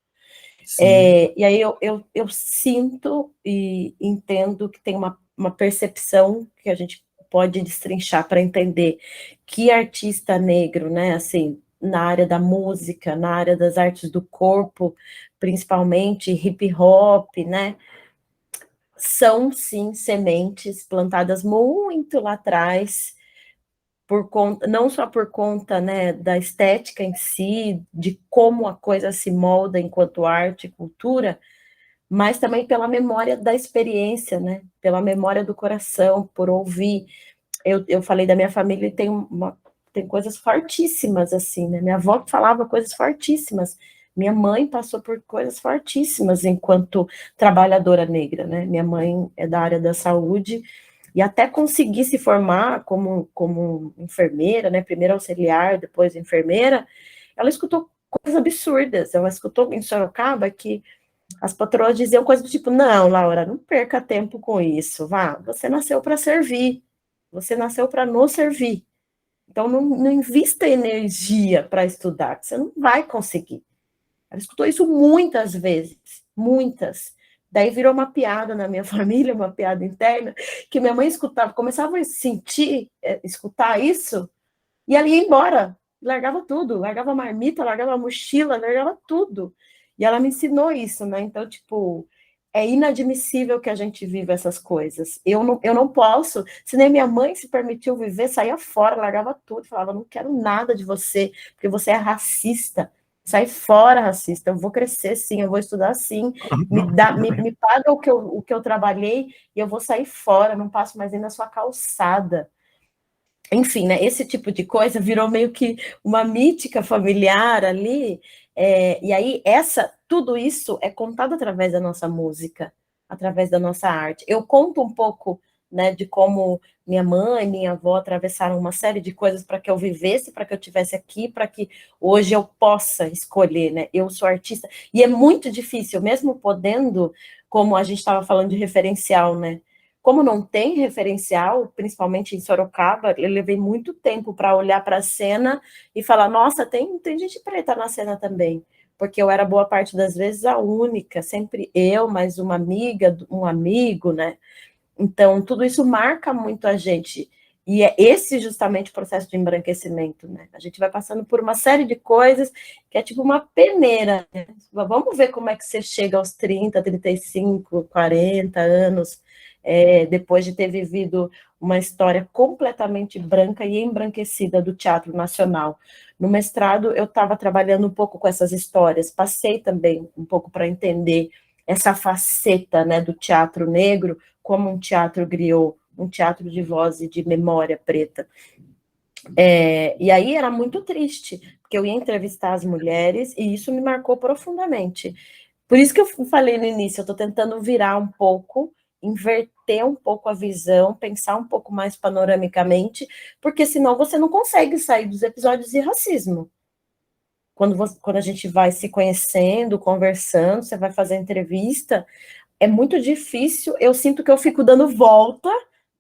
C: E aí eu sinto e entendo que tem uma percepção que a gente pode destrinchar para entender que artista negro, né, assim, na área da música, na área das artes do corpo, principalmente hip hop, né, são sim sementes plantadas muito lá atrás, por conta, não só por conta, né, da estética em si, de como a coisa se molda enquanto arte e cultura, mas também pela memória da experiência, né, pela memória do coração, por ouvir. Eu falei da minha família e tem coisas fortíssimas, assim, né, minha avó falava coisas fortíssimas, minha mãe passou por coisas fortíssimas enquanto trabalhadora negra, né, minha mãe é da área da saúde, e até conseguir se formar como enfermeira, né, primeiro auxiliar, depois enfermeira, ela escutou coisas absurdas, ela escutou em Sorocaba que as patroas diziam coisas do tipo, não, Laura, não perca tempo com isso, vá, você nasceu para servir, você nasceu para nos servir, então não invista energia para estudar, você não vai conseguir. Ela escutou isso muitas vezes, muitas. Daí virou uma piada na minha família, uma piada interna, que minha mãe escutava, começava a sentir, escutar isso, e ela ia embora, largava tudo, largava a marmita, largava a mochila, largava tudo. E ela me ensinou isso, né? Então, tipo, é inadmissível que a gente viva essas coisas. Eu não posso, se nem minha mãe se permitiu viver, saía fora, largava tudo, falava, não quero nada de você, porque você é racista. Sai fora, racista, eu vou crescer sim, eu vou estudar sim, me paga o que eu trabalhei e eu vou sair fora, não passo mais nem na sua calçada. Enfim, né, esse tipo de coisa virou meio que uma mítica familiar ali, e aí tudo isso é contado através da nossa música, através da nossa arte. Eu conto um pouco, né, de como minha mãe, minha avó atravessaram uma série de coisas para que eu vivesse, para que eu estivesse aqui, para que hoje eu possa escolher, né, eu sou artista, e é muito difícil, mesmo podendo, como a gente estava falando de referencial, né, como não tem referencial, principalmente em Sorocaba, eu levei muito tempo para olhar para a cena e falar, nossa, tem gente preta na cena também, porque eu era boa parte das vezes a única, sempre eu, mais uma amiga, um amigo, né? Então, tudo isso marca muito a gente, e é esse justamente o processo de embranquecimento, né? A gente vai passando por uma série de coisas que é tipo uma peneira, né? Vamos ver como é que você chega aos 30, 35, 40 anos, depois de ter vivido uma história completamente branca e embranquecida do Teatro Nacional. No mestrado, eu estava trabalhando um pouco com essas histórias, passei também um pouco para entender essa faceta, né, do teatro negro como um teatro griot, um teatro de voz e de memória preta. E aí era muito triste, porque eu ia entrevistar as mulheres e isso me marcou profundamente. Por isso que eu falei no início, eu estou tentando virar um pouco, inverter um pouco a visão, pensar um pouco mais panoramicamente, porque senão você não consegue sair dos episódios de racismo. Quando a gente vai se conhecendo, conversando, você vai fazer entrevista, é muito difícil, eu sinto que eu fico dando volta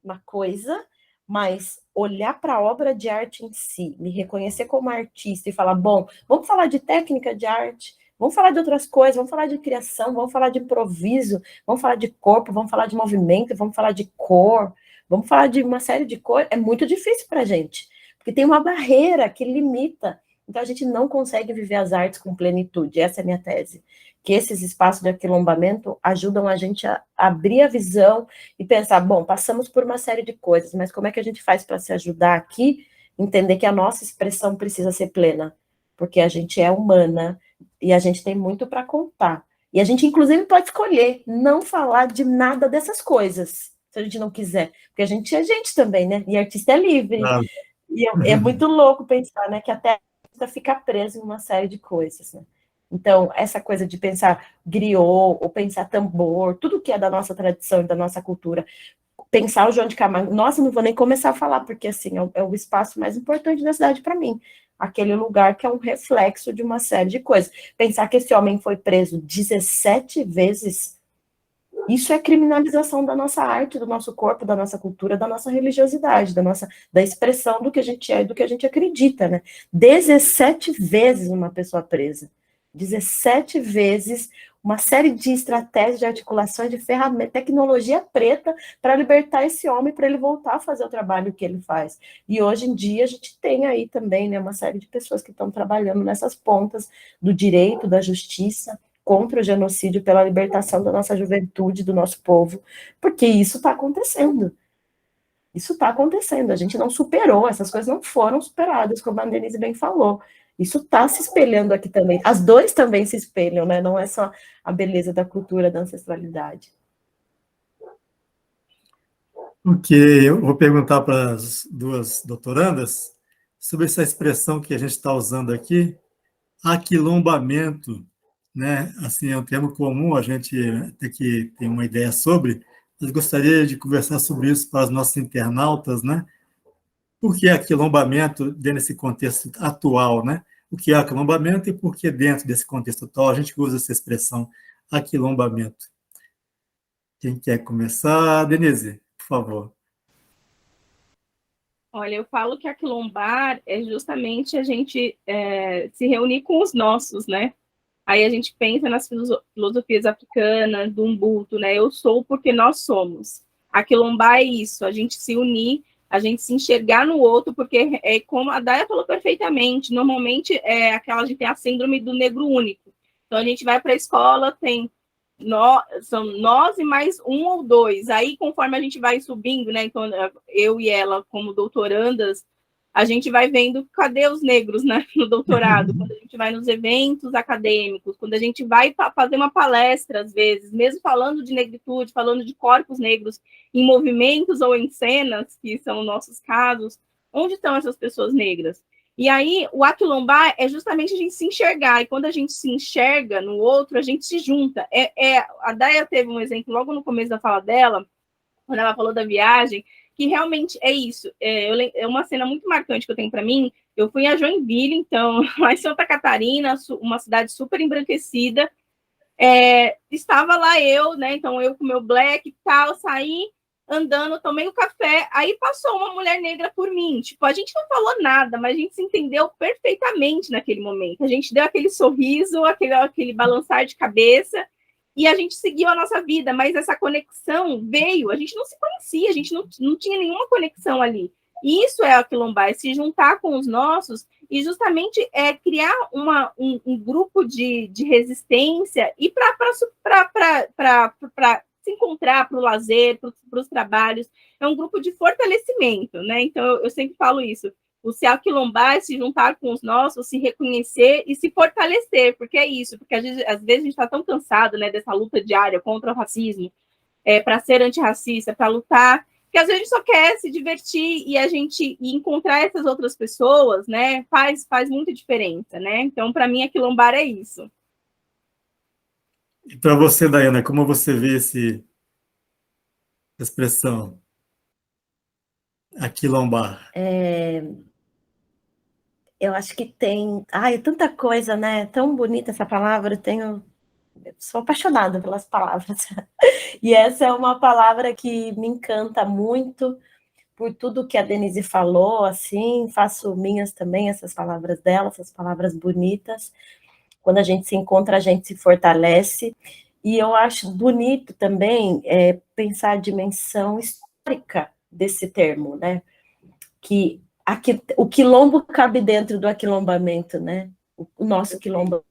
C: na coisa, mas olhar para a obra de arte em si, me reconhecer como artista e falar, bom, vamos falar de técnica de arte, vamos falar de outras coisas, vamos falar de criação, vamos falar de improviso, vamos falar de corpo, vamos falar de movimento, vamos falar de cor, vamos falar de uma série de coisas, é muito difícil para a gente, porque tem uma barreira que limita, então a gente não consegue viver as artes com plenitude, essa é a minha tese, que esses espaços de aquilombamento ajudam a gente a abrir a visão e pensar, bom, passamos por uma série de coisas, mas como é que a gente faz para se ajudar aqui, entender que a nossa expressão precisa ser plena, porque a gente é humana e a gente tem muito para contar. E a gente, inclusive, pode escolher não falar de nada dessas coisas, se a gente não quiser, porque a gente é gente também, né? E artista é livre. Claro. E é muito louco pensar, né, que até fica preso em uma série de coisas, né? Então, essa coisa de pensar griot, ou pensar tambor, tudo que é da nossa tradição e da nossa cultura, pensar o João de Camargo, nossa, não vou nem começar a falar, porque, assim, é o espaço mais importante da cidade para mim, aquele lugar que é um reflexo de uma série de coisas. Pensar que esse homem foi preso 17 vezes, isso é criminalização da nossa arte, do nosso corpo, da nossa cultura, da nossa religiosidade, da expressão do que a gente é e do que a gente acredita, né? 17 vezes uma pessoa presa. 17 vezes uma série de estratégias, de articulações, de ferramentas, tecnologia preta para libertar esse homem, para ele voltar a fazer o trabalho que ele faz. E hoje em dia a gente tem aí também, né, uma série de pessoas que estão trabalhando nessas pontas do direito, da justiça, contra o genocídio, pela libertação da nossa juventude, do nosso povo, porque isso está acontecendo. Isso está acontecendo, a gente não superou, essas coisas não foram superadas, como a Denise bem falou. Isso está se espelhando aqui também. As dores também se espelham, né? Não é só a beleza da cultura, da ancestralidade.
A: Porque eu vou perguntar para as duas doutorandas sobre essa expressão que a gente está usando aqui, aquilombamento, né? Assim, é um termo comum, a gente tem que ter uma ideia sobre, mas gostaria de conversar sobre isso para os nossos internautas, né? Por que aquilombamento dentro desse contexto atual, né? O que é aquilombamento e por que dentro desse contexto atual a gente usa essa expressão aquilombamento? Quem quer começar? Denise, por favor.
B: Olha, eu falo que aquilombar é justamente a gente se reunir com os nossos, né? Aí a gente pensa nas filosofias africanas, do Ubuntu, né? Eu sou porque nós somos. Aquilombar é isso, a gente se unir, a gente se enxergar no outro, porque é como a Daya falou perfeitamente, normalmente a gente tem a síndrome do negro único. Então a gente vai para a escola, são nós e mais um ou dois. Aí, conforme a gente vai subindo, né? Então, eu e ela, como doutorandas, a gente vai vendo cadê os negros, né, no doutorado, quando a gente vai nos eventos acadêmicos, quando a gente vai fazer uma palestra, às vezes, mesmo falando de negritude, falando de corpos negros em movimentos ou em cenas, que são nossos casos, onde estão essas pessoas negras? E aí, o aquilombar é justamente a gente se enxergar, e quando a gente se enxerga no outro, a gente se junta. A Daya teve um exemplo logo no começo da fala dela, quando ela falou da viagem, que realmente é isso. É uma cena muito marcante que eu tenho para mim. Eu fui a Joinville, então, lá em Santa Catarina, uma cidade super embranquecida. Estava lá eu, né? Então, eu com meu black e tal, saí andando, tomei um café, aí passou uma mulher negra por mim. Tipo, a gente não falou nada, mas a gente se entendeu perfeitamente naquele momento. A gente deu aquele sorriso, aquele balançar de cabeça, e a gente seguiu a nossa vida, mas essa conexão veio, a gente não se conhecia, a gente não tinha nenhuma conexão ali. E isso é aquilombar, é se juntar com os nossos e justamente criar um grupo de resistência e para se encontrar para o lazer, para os trabalhos. É um grupo de fortalecimento, né? Então, eu sempre falo isso. O se aquilombar é se juntar com os nossos, se reconhecer e se fortalecer, porque é isso, porque às vezes a gente está tão cansado, né, dessa luta diária contra o racismo, para ser antirracista, para lutar, que às vezes a gente só quer se divertir e encontrar essas outras pessoas, né, faz muita diferença, né? Então, para mim, aquilombar é isso.
A: E para você, Daiana, como você vê essa expressão? Aquilombar.
C: Eu acho que tem... Ai, tanta coisa, né? Tão bonita essa palavra, sou apaixonada pelas palavras. E essa é uma palavra que me encanta muito, por tudo que a Denise falou, assim, faço minhas também, essas palavras dela, essas palavras bonitas. Quando a gente se encontra, a gente se fortalece. E eu acho bonito também pensar a dimensão histórica desse termo, né? Que o quilombo cabe dentro do aquilombamento, né? O nosso quilombo,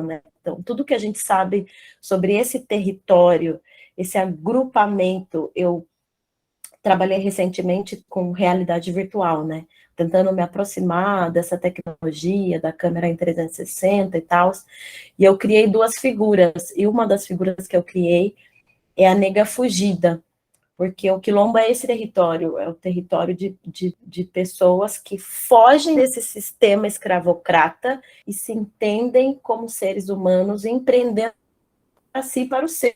C: né? Então, tudo que a gente sabe sobre esse território, esse agrupamento, eu trabalhei recentemente com realidade virtual, né? Tentando me aproximar dessa tecnologia, da câmera em 360 e tal, e eu criei duas figuras, e uma das figuras que eu criei é a nega fugida, porque o quilombo é esse território, é o território de pessoas que fogem desse sistema escravocrata e se entendem como seres humanos, empreendendo para si e para os seus.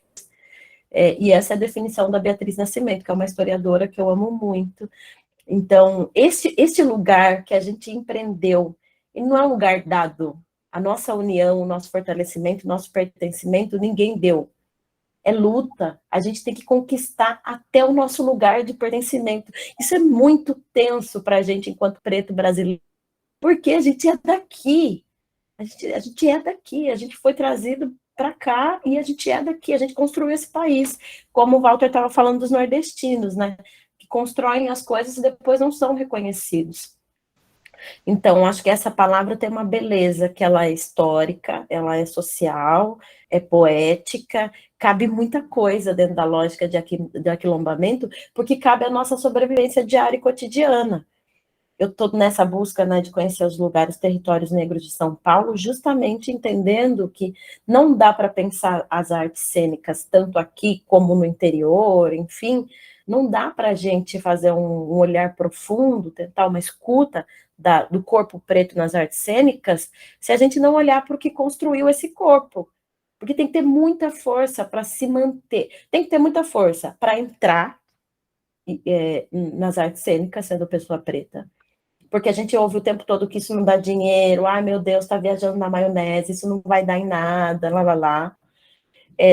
C: E essa é a definição da Beatriz Nascimento, que é uma historiadora que eu amo muito. Então, este lugar que a gente empreendeu, ele não é um lugar dado. A nossa união, o nosso fortalecimento, o nosso pertencimento, ninguém deu. É luta, a gente tem que conquistar até o nosso lugar de pertencimento. Isso é muito tenso para a gente, enquanto preto brasileiro, porque a gente é daqui, a gente é daqui, a gente foi trazido para cá e a gente é daqui, a gente construiu esse país, como o Walter estava falando dos nordestinos, né, que constroem as coisas e depois não são reconhecidos. Então, acho que essa palavra tem uma beleza, que ela é histórica, ela é social, é poética, cabe muita coisa dentro da lógica de aquilombamento, porque cabe a nossa sobrevivência diária e cotidiana. Eu estou nessa busca, né, de conhecer os lugares, territórios negros de São Paulo, justamente entendendo que não dá para pensar as artes cênicas tanto aqui como no interior, enfim, não dá para a gente fazer um olhar profundo, tentar uma escuta do corpo preto nas artes cênicas, se a gente não olhar para o que construiu esse corpo. Porque tem que ter muita força para se manter, tem que ter muita força para entrar nas artes cênicas, sendo pessoa preta, porque a gente ouve o tempo todo que isso não dá dinheiro, ai meu Deus, está viajando na maionese, isso não vai dar em nada, lá, lá, lá.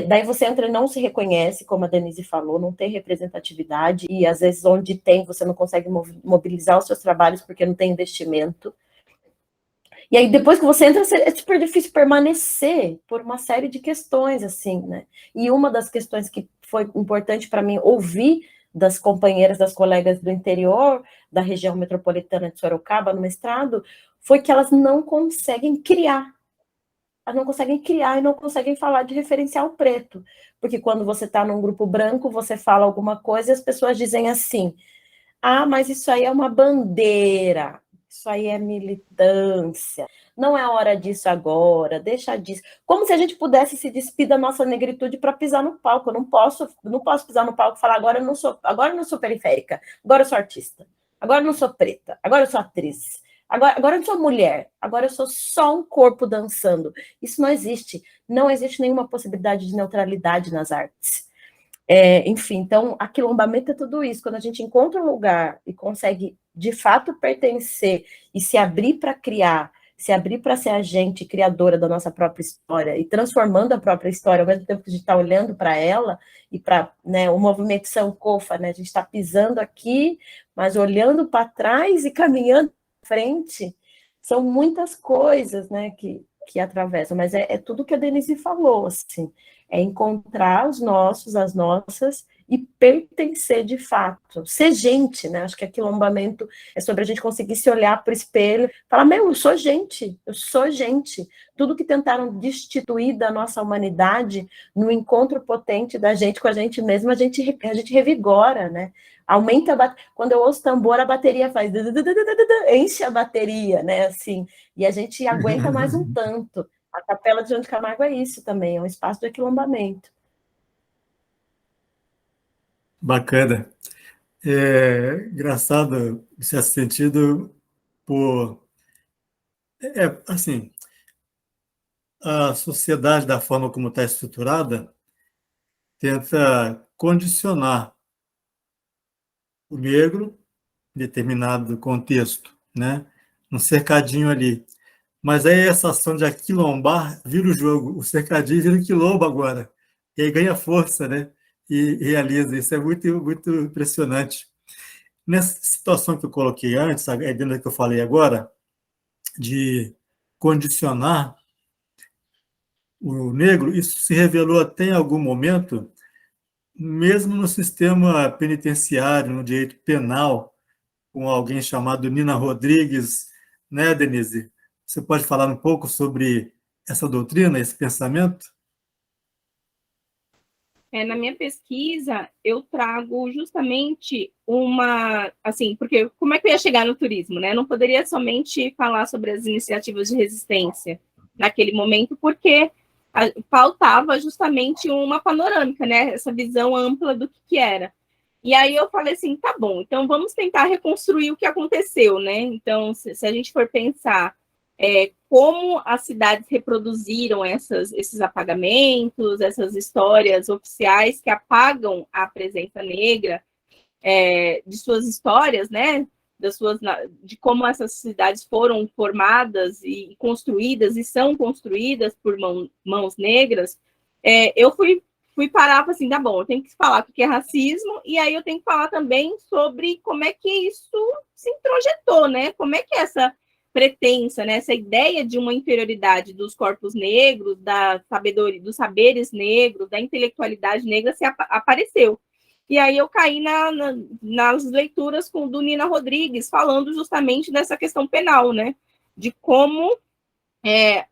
C: Daí você entra e não se reconhece, como a Denise falou, não tem representatividade, e às vezes onde tem, você não consegue mobilizar os seus trabalhos porque não tem investimento. E aí depois que você entra, é super difícil permanecer por uma série de questões, assim, né? E uma das questões que foi importante para mim ouvir das companheiras, das colegas do interior, da região metropolitana de Sorocaba, no mestrado, foi que elas não conseguem criar. Elas não conseguem criar e não conseguem falar de referencial preto. Porque quando você está num grupo branco, você fala alguma coisa e as pessoas dizem assim, ah, mas isso aí é uma bandeira, isso aí é militância, não é hora disso agora, deixa disso. Como se a gente pudesse se despir da nossa negritude para pisar no palco. Eu não posso pisar no palco e falar agora eu não sou periférica, agora eu sou artista, agora eu não sou preta, agora eu sou atriz, agora eu não sou mulher, agora eu sou só um corpo dançando. Isso não existe. Não existe nenhuma possibilidade de neutralidade nas artes. Enfim, então, aquilombamento é tudo isso. Quando a gente encontra um lugar e consegue, de fato, pertencer e se abrir para criar, se abrir para ser agente criadora da nossa própria história e transformando a própria história, ao mesmo tempo que a gente está olhando para ela e para, né, o movimento Sankofa, né, a gente está pisando aqui, mas olhando para trás e caminhando para frente, são muitas coisas, né, que atravessam, mas é tudo que a Denise falou, assim, é encontrar os nossos, as nossas, e pertencer de fato, ser gente, né? Acho que aquilombamento é sobre a gente conseguir se olhar para o espelho, falar, eu sou gente, eu sou gente. Tudo que tentaram destituir da nossa humanidade, no encontro potente da gente com a gente mesma, a gente revigora, né? Aumenta quando eu ouço tambor, a bateria faz enche a bateria, né? Assim, e a gente aguenta mais um tanto. A Capela de João de Camargo é isso também, é um espaço de aquilombamento.
A: Bacana. Engraçado nesse sentido, assim, a sociedade, da forma como está estruturada, tenta condicionar o negro em determinado contexto, né? Um cercadinho ali. Mas aí essa ação de aquilombar vira o jogo, o cercadinho vira o quilombo agora. E aí ganha força, né? E realiza. Isso é muito, muito impressionante. Nessa situação que eu coloquei antes, dentro da que eu falei agora, de condicionar o negro, isso se revelou até em algum momento, mesmo no sistema penitenciário, no direito penal, com alguém chamado Nina Rodrigues, né, Denise? Você pode falar um pouco sobre essa doutrina, esse pensamento?
B: Na minha pesquisa, eu trago justamente assim, porque como é que eu ia chegar no turismo, né? Eu não poderia somente falar sobre as iniciativas de resistência naquele momento, porque faltava justamente uma panorâmica, né? Essa visão ampla do que era. E aí eu falei assim, tá bom, então vamos tentar reconstruir o que aconteceu, né? Então, se a gente for pensar como as cidades reproduziram esses apagamentos, essas histórias oficiais que apagam a presença negra de suas histórias, né? De como essas cidades foram formadas e construídas e são construídas por mãos negras, eu fui parar assim, tá bom, eu tenho que falar o que é racismo, e aí eu tenho que falar também sobre como é que isso se introjetou, né? Como é que essa pretensa, né, essa ideia de uma inferioridade dos corpos negros, da sabedoria, dos saberes negros, da intelectualidade negra apareceu. E aí eu caí nas leituras do Nina Rodrigues, falando justamente dessa questão penal, né, de como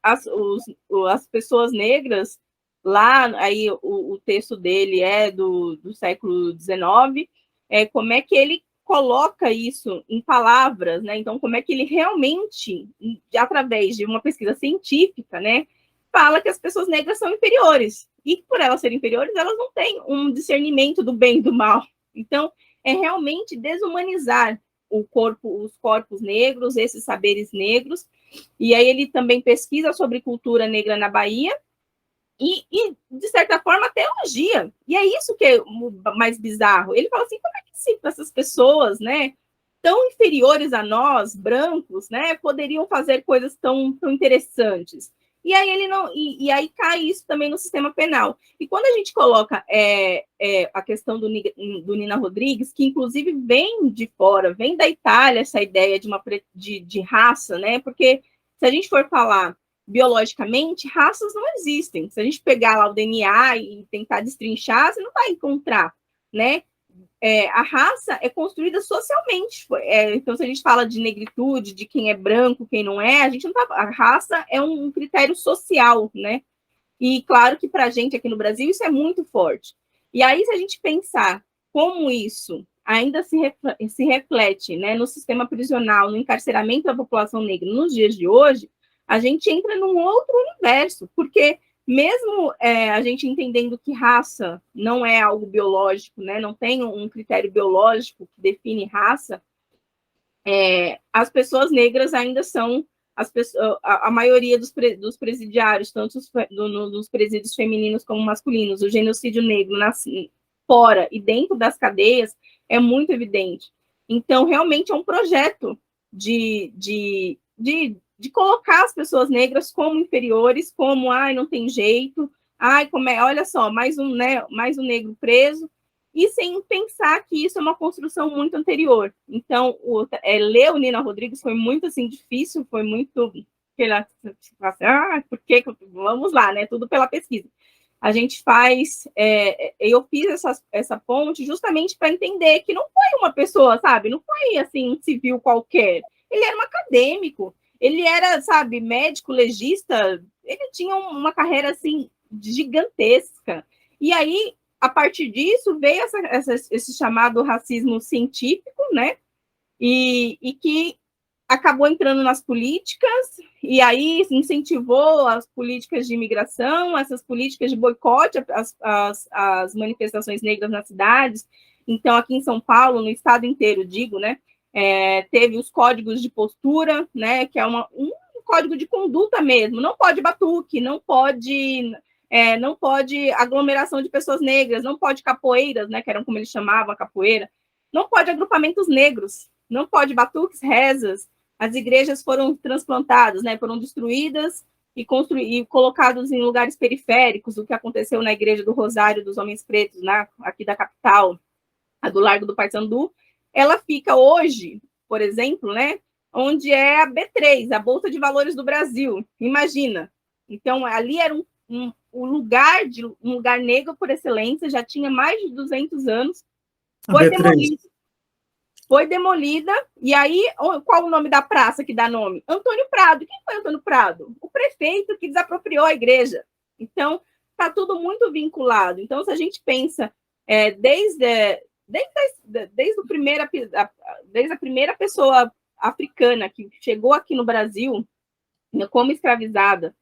B: as pessoas negras, lá, aí o texto dele é do século XIX, como é que ele coloca isso em palavras, né? Então, como é que ele realmente, através de uma pesquisa científica, né, fala que as pessoas negras são inferiores, e por elas serem inferiores, elas não têm um discernimento do bem e do mal. Então, é realmente desumanizar os corpos negros, esses saberes negros. E aí ele também pesquisa sobre cultura negra na Bahia e de certa forma, até elogia. E é isso que é o mais bizarro. Ele fala assim, como é que essas pessoas, né, tão inferiores a nós, brancos, né, poderiam fazer coisas tão interessantes? E aí ele não, e aí cai isso também no sistema penal. E quando a gente coloca a questão do Nina Rodrigues, que inclusive vem de fora, vem da Itália, essa ideia de raça, né? Porque se a gente for falar biologicamente, raças não existem. Se a gente pegar lá o DNA e tentar destrinchar, você não vai encontrar, né? A raça é construída socialmente. Então, se a gente fala de negritude, de quem é branco, quem não é, a gente não tá. A raça é um critério social, né? E claro que para a gente aqui no Brasil isso é muito forte. E aí, se a gente pensar como isso ainda se reflete, né, no sistema prisional, no encarceramento da população negra nos dias de hoje, a gente entra num outro universo, porque mesmo a gente entendendo que raça não é algo biológico, né, não tem um critério biológico que define raça, as pessoas negras ainda são a maioria dos presidiários, tanto dos presídios femininos como masculinos. O genocídio negro fora e dentro das cadeias é muito evidente. Então, realmente é um projeto de colocar as pessoas negras como inferiores, como, não tem jeito, olha só, mais um negro preso, e sem pensar que isso é uma construção muito anterior. Então, ler o Nina Rodrigues foi muito, assim, difícil, foi muito... Vamos lá, né? Tudo pela pesquisa. A gente eu fiz essa ponte justamente para entender que não foi uma pessoa, sabe? Não foi, assim, um civil qualquer. Ele era um acadêmico, ele era, sabe, médico, legista, ele tinha uma carreira, assim, gigantesca. E aí, a partir disso, veio esse chamado racismo científico, né? E que acabou entrando nas políticas, e aí incentivou as políticas de imigração, essas políticas de boicote às manifestações negras nas cidades. Então, aqui em São Paulo, no estado inteiro, digo, né? Teve os códigos de postura, né? Que é um código de conduta mesmo. Não pode batuque, não pode aglomeração de pessoas negras, não pode capoeiras, né, que eram como eles chamavam a capoeira, não pode agrupamentos negros, não pode batuques, rezas. As igrejas foram transplantadas, né, foram destruídas e colocadas em lugares periféricos, o que aconteceu na Igreja do Rosário dos Homens Pretos, né, aqui da capital, a do Largo do Paissandu. Ela fica hoje, por exemplo, né, onde é a B3, a Bolsa de Valores do Brasil. Imagina. Então, ali era um lugar negro por excelência, já tinha mais de 200 anos, foi demolida, e aí, qual o nome da praça que dá nome? Antônio Prado. Quem foi Antônio Prado? O prefeito que desapropriou a igreja. Então, está tudo muito vinculado. Então, se a gente pensa desde a primeira pessoa africana que chegou aqui no Brasil, né, como escravizada,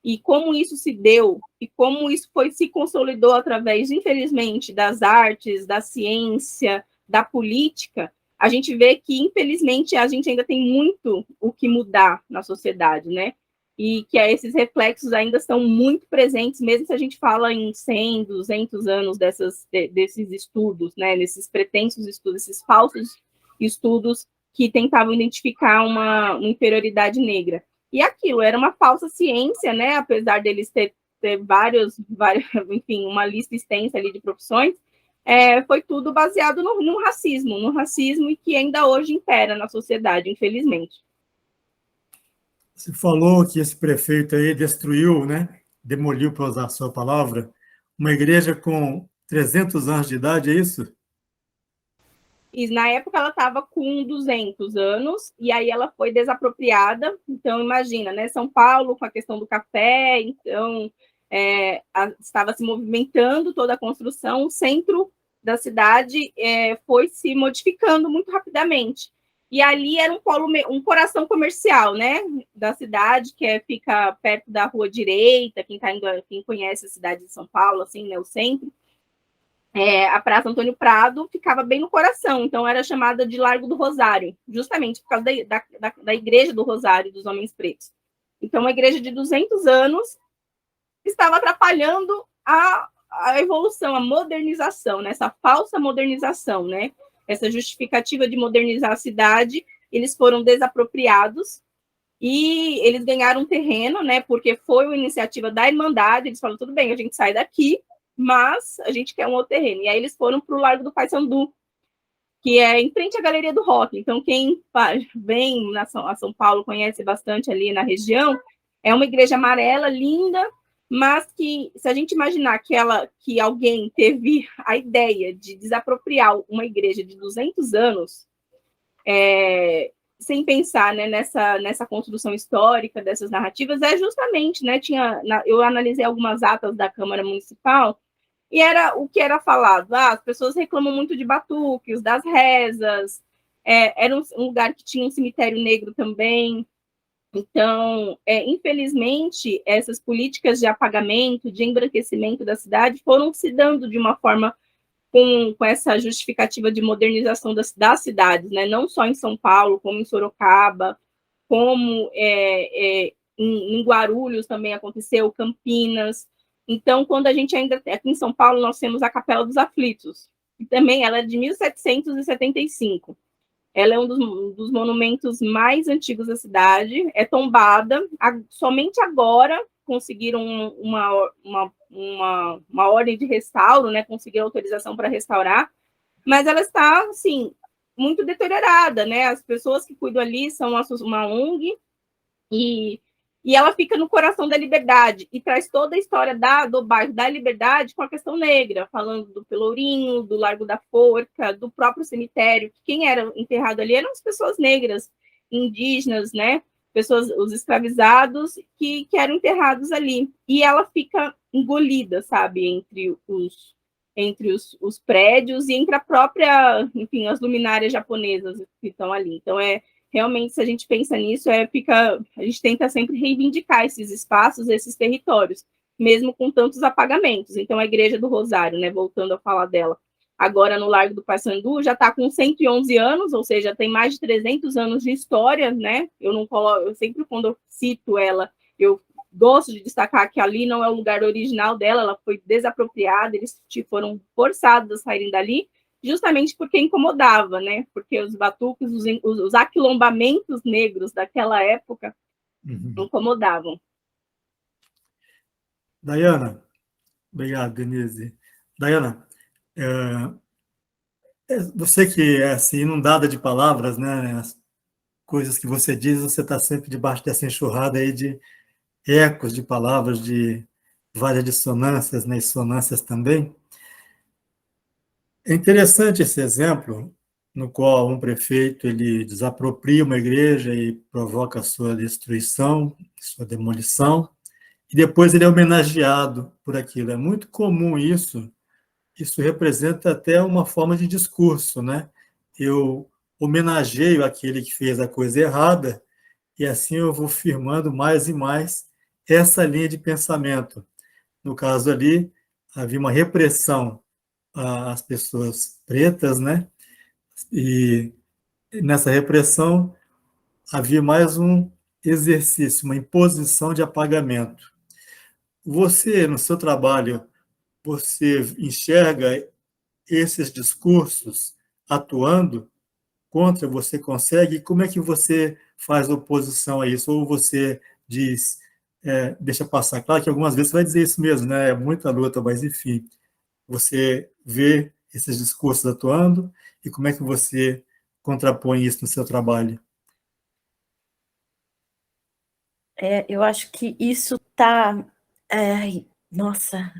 B: e como isso se deu, e como isso se consolidou através, infelizmente, das artes, da ciência, da política, a gente vê que, infelizmente, a gente ainda tem muito o que mudar na sociedade, né? E que esses reflexos ainda estão muito presentes, mesmo se a gente fala em 100, 200 anos desses estudos, né? Nesses pretensos estudos, esses falsos estudos que tentavam identificar uma inferioridade negra. E aquilo era uma falsa ciência, né? Apesar deles ter vários, enfim, uma lista extensa ali de profissões, foi tudo baseado no racismo e que ainda hoje impera na sociedade, infelizmente.
A: Você falou que esse prefeito aí destruiu, né? Demoliu, para usar a sua palavra, uma igreja com 300 anos de idade, é isso?
B: E na época ela estava com 200 anos, e aí ela foi desapropriada. Então, imagina, né? São Paulo, com a questão do café, então estava se movimentando toda a construção, o centro da cidade foi se modificando muito rapidamente. E ali era um coração comercial, né? Da cidade, que fica perto da Rua Direita, quem conhece a cidade de São Paulo, assim, né? O centro. A Praça Antônio Prado ficava bem no coração, então era chamada de Largo do Rosário, justamente por causa da Igreja do Rosário dos Homens Pretos. Então, uma igreja de 200 anos estava atrapalhando a evolução, a modernização, né? Essa falsa modernização, né? Essa justificativa de modernizar a cidade, eles foram desapropriados e eles ganharam terreno, né? Porque foi uma iniciativa da Irmandade, eles falaram, tudo bem, a gente sai daqui, mas a gente quer um outro terreno. E aí eles foram para o Largo do Paissandu, que é em frente à Galeria do Rock. Então, quem vem a São Paulo conhece bastante ali na região, é uma igreja amarela, linda, mas que, se a gente imaginar que alguém teve a ideia de desapropriar uma igreja de 200 anos, sem pensar, né, nessa construção histórica dessas narrativas, justamente, né, eu analisei algumas atas da Câmara Municipal, e era o que era falado. As pessoas reclamam muito de batuques, das rezas, era um lugar que tinha um cemitério negro também. Então, infelizmente, essas políticas de apagamento, de embranquecimento da cidade foram se dando de uma forma com essa justificativa de modernização das cidades, né? Não só em São Paulo, como em Sorocaba, como em Guarulhos também aconteceu, Campinas. Então, quando a gente ainda... Aqui em São Paulo, nós temos a Capela dos Aflitos, e também ela é de 1775. Ela é um dos monumentos mais antigos da cidade, é tombada. Somente agora conseguiram uma ordem de restauro, né? Conseguiram autorização para restaurar, mas ela está, assim, muito deteriorada, né? As pessoas que cuidam ali são uma ONG, e ela fica no coração da Liberdade, e traz toda a história do bairro da Liberdade com a questão negra, falando do Pelourinho, do Largo da Forca, do próprio cemitério, que quem era enterrado ali eram as pessoas negras, indígenas, né? Os escravizados que eram enterrados ali. E ela fica engolida, sabe, entre os prédios e entre a própria, enfim, as luminárias japonesas que estão ali. Então, realmente, se a gente pensa nisso, a gente tenta sempre reivindicar esses espaços, esses territórios, mesmo com tantos apagamentos. Então, a Igreja do Rosário, né, voltando a falar dela, agora no Largo do Paissandu, já está com 111 anos, ou seja, tem mais de 300 anos de história, né? Eu sempre, quando eu cito ela, eu gosto de destacar que ali não é o lugar original dela, ela foi desapropriada, eles foram forçados a saírem dali, justamente porque incomodava, né? Porque os batuques, os aquilombamentos negros daquela época incomodavam.
A: Dayana, obrigado, Denise. Dayana, você que é assim, inundada de palavras, né? As coisas que você diz, você está sempre debaixo dessa enxurrada aí de ecos de palavras, de várias dissonâncias, né? E sonâncias também. É interessante esse exemplo, no qual um prefeito ele desapropria uma igreja e provoca a sua destruição, sua demolição, e depois ele é homenageado por aquilo. É muito comum isso. Isso representa até uma forma de discurso, né? Eu homenageio aquele que fez a coisa errada e assim eu vou firmando mais e mais essa linha de pensamento. No caso ali, havia uma repressão às pessoas pretas, né? E nessa repressão havia mais um exercício, uma imposição de apagamento. Você, no seu trabalho, você enxerga esses discursos atuando contra, você consegue? Como é que você faz oposição a isso? Ou você diz, deixa passar? Claro que algumas vezes você vai dizer isso mesmo, né? É muita luta, mas enfim, você vê esses discursos atuando e como é que você contrapõe isso no seu trabalho?
C: Eu acho que isso está... nossa,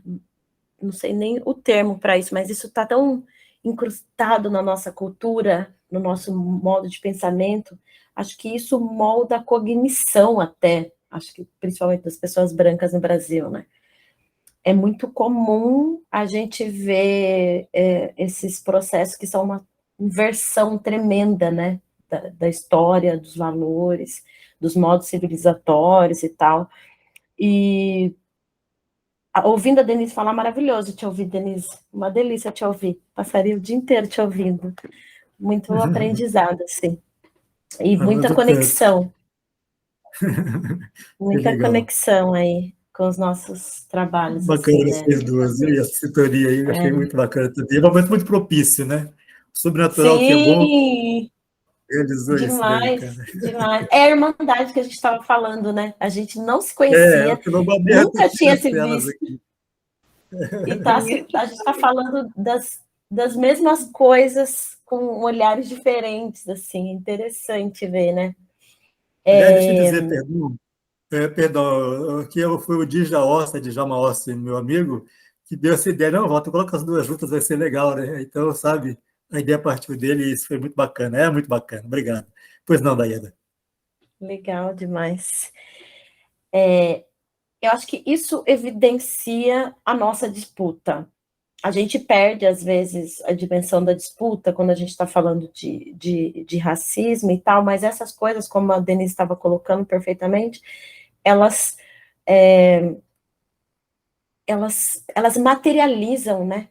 C: não sei nem o termo para isso, mas isso está tão incrustado na nossa cultura, no nosso modo de pensamento. Acho que isso molda a cognição até, acho que principalmente das pessoas brancas no Brasil, né? É muito comum a gente ver esses processos que são uma inversão tremenda, né? Da história, dos valores, dos modos civilizatórios e tal. E ouvindo a Denise falar, maravilhoso te ouvir, Denise. Uma delícia te ouvir. Passaria o dia inteiro te ouvindo. Muito aprendizado, assim. E
A: Há
C: muita
A: muito tempo.
C: conexão.
A: Que
C: Muita
A: legal.
C: conexão aí com os nossos trabalhos, assim,
A: Bacana
C: né?
A: vocês duas, viu? E essa sintonia aí, eu achei
C: É.
A: muito bacana também. É um momento muito propício, né? O sobrenatural que é bom,
C: Sim,
A: realizou isso daí,
C: demais,
A: cara.
C: demais. É a irmandade que a gente estava falando, né? A gente não se
A: É
C: conhecia,
A: o Quilombo Aberto
C: nunca
A: aqui,
C: tinha
A: as
C: se
A: telas
C: visto,
A: aqui.
C: e a gente está falando das mesmas coisas com olhares diferentes, assim, interessante ver, né?
A: Aliás, deixa eu dizer, perdão, que foi o Djalma Ossi, meu amigo, que deu essa ideia. Não, Walter, coloca as duas juntas, vai ser legal, né? Então, sabe, a ideia partiu dele e isso foi muito bacana. É muito bacana, obrigado. Pois não, Daiane.
C: Legal demais. Eu acho que isso evidencia a nossa disputa. A gente perde, às vezes, a dimensão da disputa quando a gente está falando de racismo e tal, mas essas coisas, como a Denise estava colocando perfeitamente, elas, é, elas materializam, né?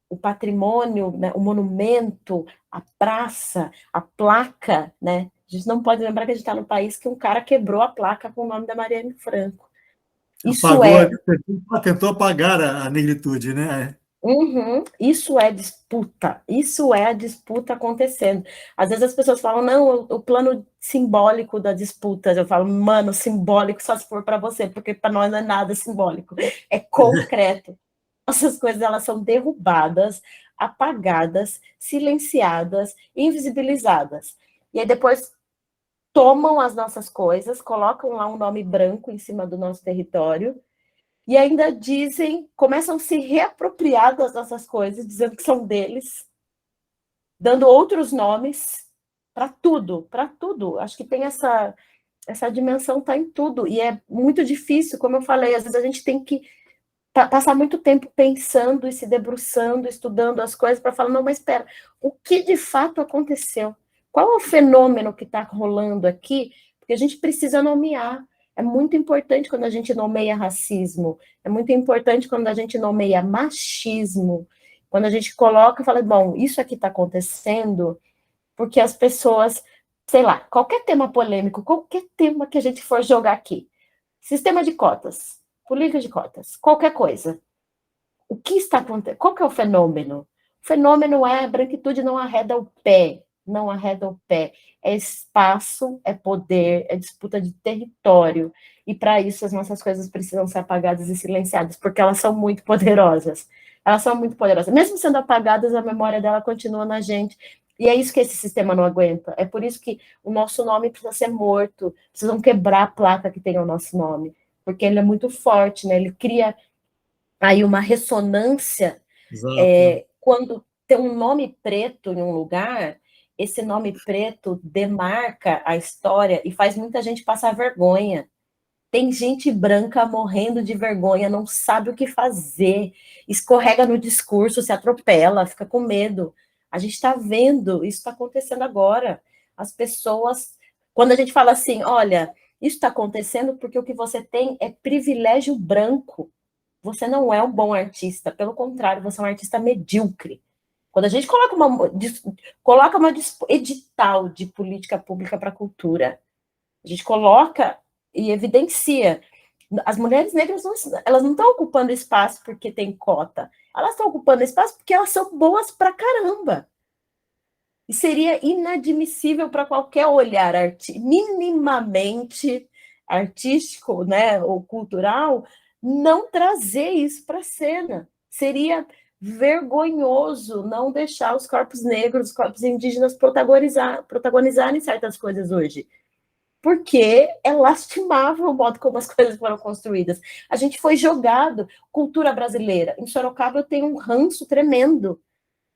C: O patrimônio, né? O monumento, a praça, a placa, né? A gente não pode lembrar que a gente está no país que um cara quebrou a placa com o nome da Marielle Franco. Isso
A: Apagou,
C: é
A: tentou apagar a negritude, né?
C: Uhum, isso é disputa, isso é a disputa acontecendo. Às vezes as pessoas falam, não, o plano simbólico da disputa. Eu falo, mano, simbólico só se for para você, porque para nós não é nada simbólico, é concreto. Essas coisas elas são derrubadas, apagadas, silenciadas, invisibilizadas. E aí depois tomam as nossas coisas, colocam lá um nome branco em cima do nosso território e ainda dizem, começam a se reapropriar das nossas coisas, dizendo que são deles, dando outros nomes para tudo, para tudo. Acho que tem essa dimensão, está em tudo, e é muito difícil, como eu falei, às vezes a gente tem que passar muito tempo pensando e se debruçando, estudando as coisas, para falar, não, mas espera, o que de fato aconteceu? Qual é o fenômeno que está rolando aqui? Porque a gente precisa nomear. É muito importante quando a gente nomeia racismo, é muito importante quando a gente nomeia machismo, quando a gente coloca e fala, bom, isso aqui está acontecendo porque as pessoas, sei lá, qualquer tema polêmico, qualquer tema que a gente for jogar aqui, sistema de cotas, política de cotas, qualquer coisa. O que está acontecendo? Qual que é o fenômeno? O fenômeno é a branquitude não arreda o pé, não arreda o pé. É espaço, é poder, é disputa de território. E para isso as nossas coisas precisam ser apagadas e silenciadas, porque elas são muito poderosas. Elas são muito poderosas. Mesmo sendo apagadas, a memória dela continua na gente. E é isso que esse sistema não aguenta. É por isso que o nosso nome precisa ser morto. Precisam quebrar a placa que tem o nosso nome. Porque ele é muito forte, né? Ele cria aí uma ressonância.
A: Exato.
C: Quando tem um nome preto em um lugar, esse nome preto demarca a história e faz muita gente passar vergonha. Tem gente branca morrendo de vergonha, não sabe o que fazer, escorrega no discurso, se atropela, fica com medo. A gente está vendo, isso está acontecendo agora. As pessoas, quando a gente fala assim, olha, isso está acontecendo porque o que você tem é privilégio branco. Você não é um bom artista, pelo contrário, você é um artista medíocre. Quando a gente coloca uma edital de política pública para a cultura, a gente coloca e evidencia. As mulheres negras elas não estão ocupando espaço porque tem cota, elas estão ocupando espaço porque elas são boas pra caramba. E seria inadmissível para qualquer olhar minimamente artístico, né, ou cultural, não trazer isso para a cena. Seria vergonhoso não deixar os corpos negros, os corpos indígenas protagonizarem certas coisas hoje. porque é lastimável o modo como as coisas foram construídas. A gente foi jogado, cultura brasileira. Em Sorocaba eu tenho um ranço tremendo.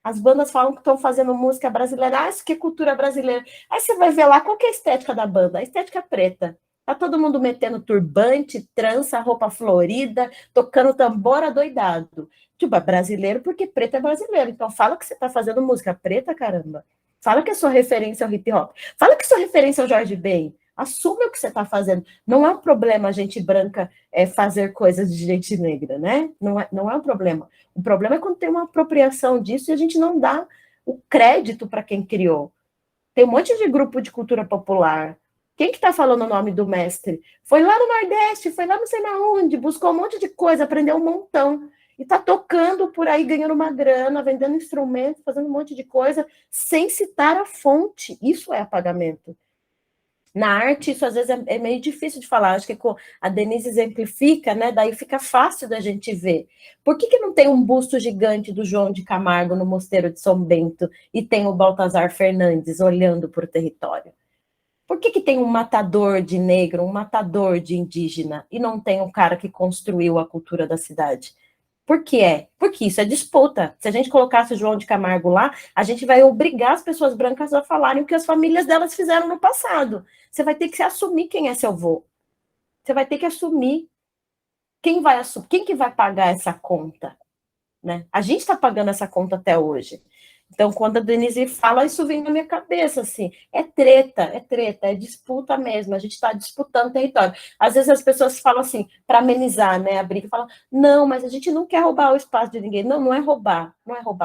C: As bandas falam que estão fazendo música brasileira. Ah, isso que é cultura brasileira. Aí você vai ver lá qual que é a estética da banda. A estética é preta. Tá todo mundo metendo turbante, trança, roupa florida, tocando tambor adoidado. Tipo, é brasileiro porque preto é brasileiro. Então fala que você tá fazendo música preta, caramba. Fala que a sua referência é o hip hop. Fala que a sua referência é o Jorge Ben. Assume o que você está fazendo. Não é um problema a gente branca fazer coisas de gente negra, né? Não é um problema. O problema é quando tem uma apropriação disso e a gente não dá o crédito para quem criou. Tem um monte de grupo de cultura popular. Quem que está falando o nome do mestre? Foi lá no Nordeste, foi lá não sei na onde, buscou um monte de coisa, aprendeu um montão. E está tocando por aí, ganhando uma grana, vendendo instrumento, fazendo um monte de coisa, sem citar a fonte. Isso é apagamento. Na arte, isso às vezes é meio difícil de falar. Acho que a Denise exemplifica, né? Daí fica fácil da gente ver. Por que não tem um busto gigante do João de Camargo no Mosteiro de São Bento e tem o Baltazar Fernandes olhando para o território? Por que tem um matador de negro, um matador de indígena e não tem um cara que construiu a cultura da cidade? Por que é? Porque isso é disputa. Se a gente colocasse o João de Camargo lá, a gente vai obrigar as pessoas brancas a falarem o que as famílias delas fizeram no passado. Você vai ter que assumir quem é seu avô. Você vai ter que assumir quem que vai pagar essa conta, né? A gente está pagando essa conta até hoje. Então, quando a Denise fala, isso vem na minha cabeça, assim, é disputa mesmo, a gente está disputando território. Às vezes as pessoas falam assim, para amenizar, né, a briga, falam, não, mas a gente não quer roubar o espaço de ninguém. Não é roubar,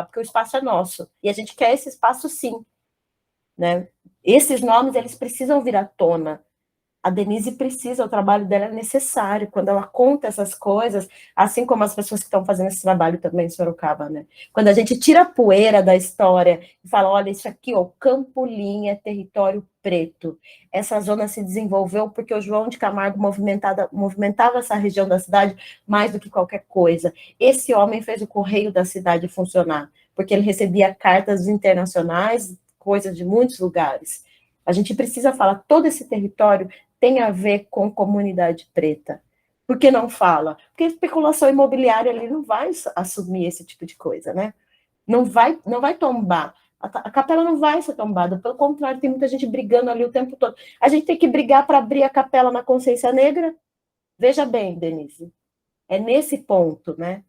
C: porque o espaço é nosso, e a gente quer esse espaço sim, né? Esses nomes, eles precisam vir à tona. A Denise precisa, o trabalho dela é necessário, quando ela conta essas coisas, assim como as pessoas que estão fazendo esse trabalho também em Sorocaba, né? Quando a gente tira a poeira da história e fala, olha, isso aqui, ó, Campolim é território preto. Essa zona se desenvolveu porque o João de Camargo movimentava essa região da cidade mais do que qualquer coisa. Esse homem fez o correio da cidade funcionar, porque ele recebia cartas internacionais, coisas de muitos lugares. A gente precisa falar, todo esse território tem a ver com comunidade preta. Por que não fala? Porque a especulação imobiliária ali não vai assumir esse tipo de coisa, né? Não vai tombar. A capela não vai ser tombada. Pelo contrário, tem muita gente brigando ali o tempo todo. A gente tem que brigar para abrir a capela na Consciência Negra? Veja bem, Denise. É nesse ponto, né?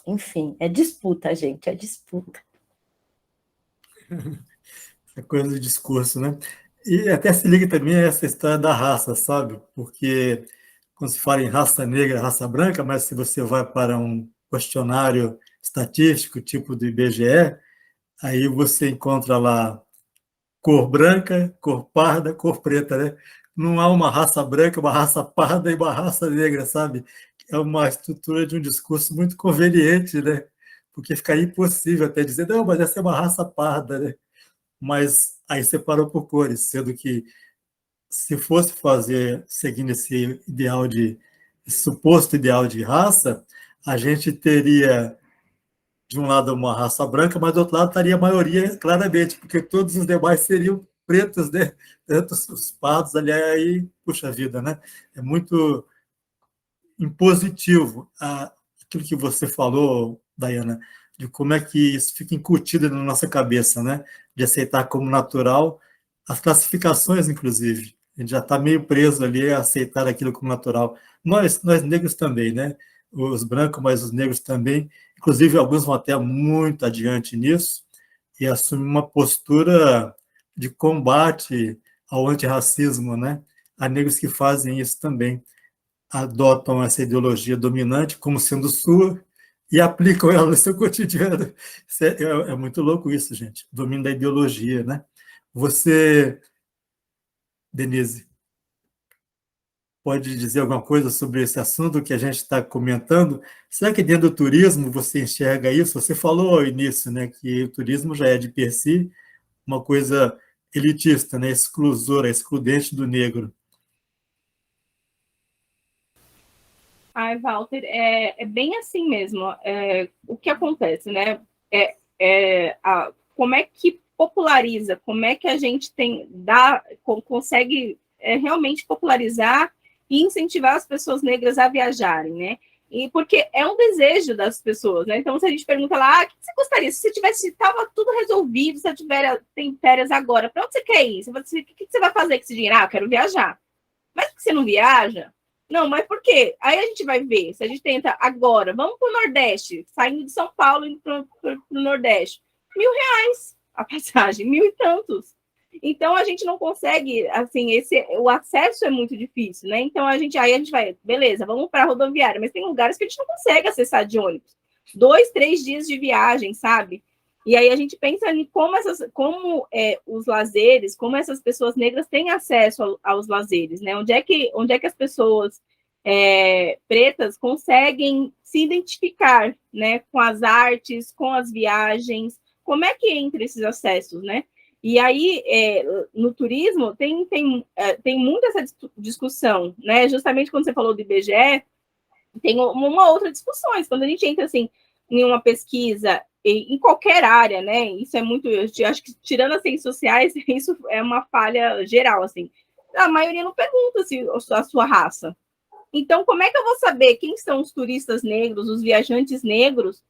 C: Enfim, é disputa, gente, é disputa.
A: É coisa de discurso, né? E até se liga também a essa história da raça, sabe? Porque quando se fala em raça negra, raça branca, mas se você vai para um questionário estatístico, tipo do IBGE, aí você encontra lá cor branca, cor parda, cor preta, né? Não há uma raça branca, uma raça parda e uma raça negra, sabe? É uma estrutura de um discurso muito conveniente, né? Porque ficaria impossível até dizer, não, mas essa é uma raça parda, né? Mas aí separou por cores, sendo que se fosse fazer, seguindo esse suposto ideal de raça, a gente teria, de um lado, uma raça branca, mas do outro lado estaria a maioria, claramente, porque todos os demais seriam pretos, né? Tanto os pardos, aliás, aí, puxa vida, né? É muito impositivo aquilo que você falou, Dayana, de como é que isso fica incutido na nossa cabeça, né? De aceitar como natural as classificações, inclusive. A gente já está meio preso ali a aceitar aquilo como natural. Nós negros também, né? Os brancos, mas os negros também. Inclusive, alguns vão até muito adiante nisso e assumem uma postura de combate ao antirracismo, né? Há negros que fazem isso também, adotam essa ideologia dominante como sendo sua e aplicam ela no seu cotidiano. É muito louco isso, gente. Domínio da ideologia, né? Você, Denise, pode dizer alguma coisa sobre esse assunto que a gente está comentando? Será que dentro do turismo você enxerga isso? Você falou ao início, né, que o turismo já é de per si uma coisa elitista, né, exclusora, excludente do negro.
B: Ai, Walter, é bem assim mesmo. O que acontece, né? Como é que populariza? Como é que a gente consegue realmente popularizar e incentivar as pessoas negras a viajarem, né? E porque é um desejo das pessoas, né? Então, se a gente pergunta lá, o que você gostaria? Se você tivesse, estava tudo resolvido, se você tem férias agora, para onde você quer ir? O que você vai fazer com esse dinheiro? Ah, eu quero viajar. Mas por que você não viaja? Não, mas por quê? Aí a gente vai ver, se a gente tenta agora, vamos para o Nordeste, saindo de São Paulo indo para o Nordeste, R$1.000 a passagem, 1.000 e tantos. Então a gente não consegue, assim, o acesso é muito difícil, né? Então aí a gente vai, beleza, vamos para a rodoviária, mas tem lugares que a gente não consegue acessar de ônibus. 2, 3 dias de viagem, sabe? E aí a gente pensa em como os lazeres, como essas pessoas negras têm acesso aos lazeres, né? Onde é que as pessoas pretas conseguem se identificar, né? Com as artes, com as viagens, como é que entra esses acessos, né? E aí, no turismo, tem muita essa discussão, né? Justamente quando você falou do IBGE, tem uma outra discussão. Quando a gente entra, assim, em uma pesquisa, em qualquer área, né? Isso é muito... Eu acho que, tirando as ciências sociais, isso é uma falha geral, assim. A maioria não pergunta a sua raça. Então, como é que eu vou saber quem são os turistas negros, os viajantes negros,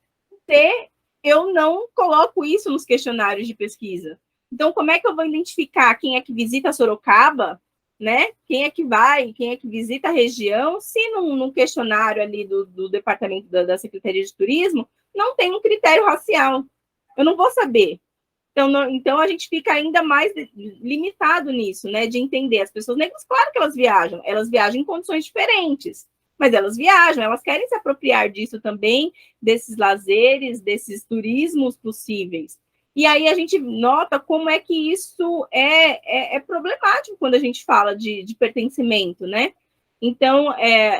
B: se eu não coloco isso nos questionários de pesquisa? Então, como é que eu vou identificar quem é que visita Sorocaba, né? Quem é que vai, quem é que visita a região, se num questionário ali do departamento da Secretaria de Turismo não tem um critério racial? Eu não vou saber. Então a gente fica ainda mais limitado nisso, né? De entender. As pessoas negras, claro que elas viajam em condições diferentes, mas elas viajam, elas querem se apropriar disso também, desses lazeres, desses turismos possíveis. E aí a gente nota como é que isso é problemático quando a gente fala de pertencimento, né? Então,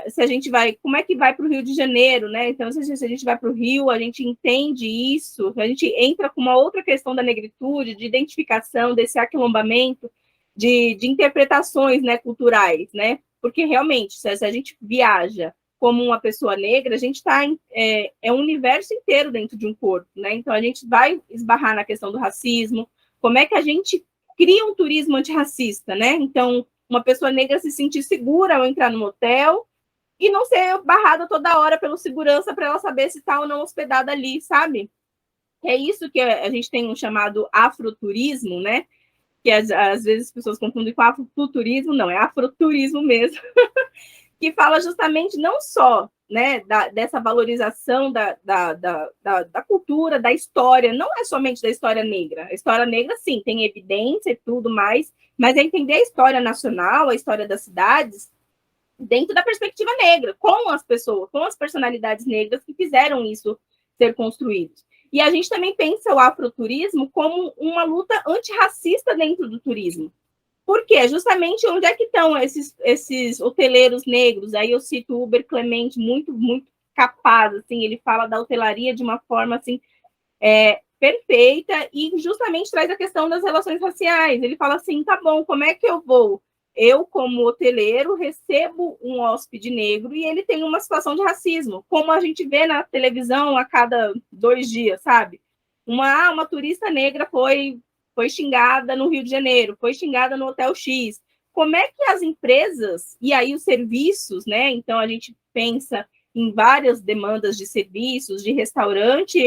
B: se a gente vai, como é que vai para o Rio de Janeiro, né? Então, se a gente vai para o Rio, a gente entende isso, a gente entra com uma outra questão da negritude, de identificação, desse aquilombamento, de interpretações, né, culturais, né? Porque, realmente, se a gente viaja como uma pessoa negra, a gente está um universo inteiro dentro de um corpo, né? Então, a gente vai esbarrar na questão do racismo, como é que a gente cria um turismo antirracista, né? Então, uma pessoa negra se sentir segura ao entrar no hotel e não ser barrada toda hora pelo segurança para ela saber se está ou não hospedada ali, sabe? É isso que a gente tem um chamado afroturismo, né? Que às vezes as pessoas confundem com afrofuturismo, não, é afroturismo mesmo, que fala justamente não só, né, dessa valorização da cultura, da história, não é somente da história negra. A história negra, sim, tem evidência e tudo mais, mas é entender a história nacional, a história das cidades, dentro da perspectiva negra, com as pessoas, com as personalidades negras que fizeram isso ser construído. E a gente também pensa o afroturismo como uma luta antirracista dentro do turismo. Por quê? Justamente onde é que estão esses hoteleiros negros? Aí eu cito o Uber Clemente, muito, muito capaz, assim, ele fala da hotelaria de uma forma, assim, perfeita, e justamente traz a questão das relações raciais. Ele fala assim, tá bom, como é que eu vou? Eu, como hoteleiro, recebo um hóspede negro e ele tem uma situação de racismo, como a gente vê na televisão a cada 2 dias, sabe? Uma turista negra foi xingada no Rio de Janeiro, foi xingada no Hotel X. Como é que as empresas, e aí os serviços, né? Então, a gente pensa em várias demandas de serviços, de restaurante,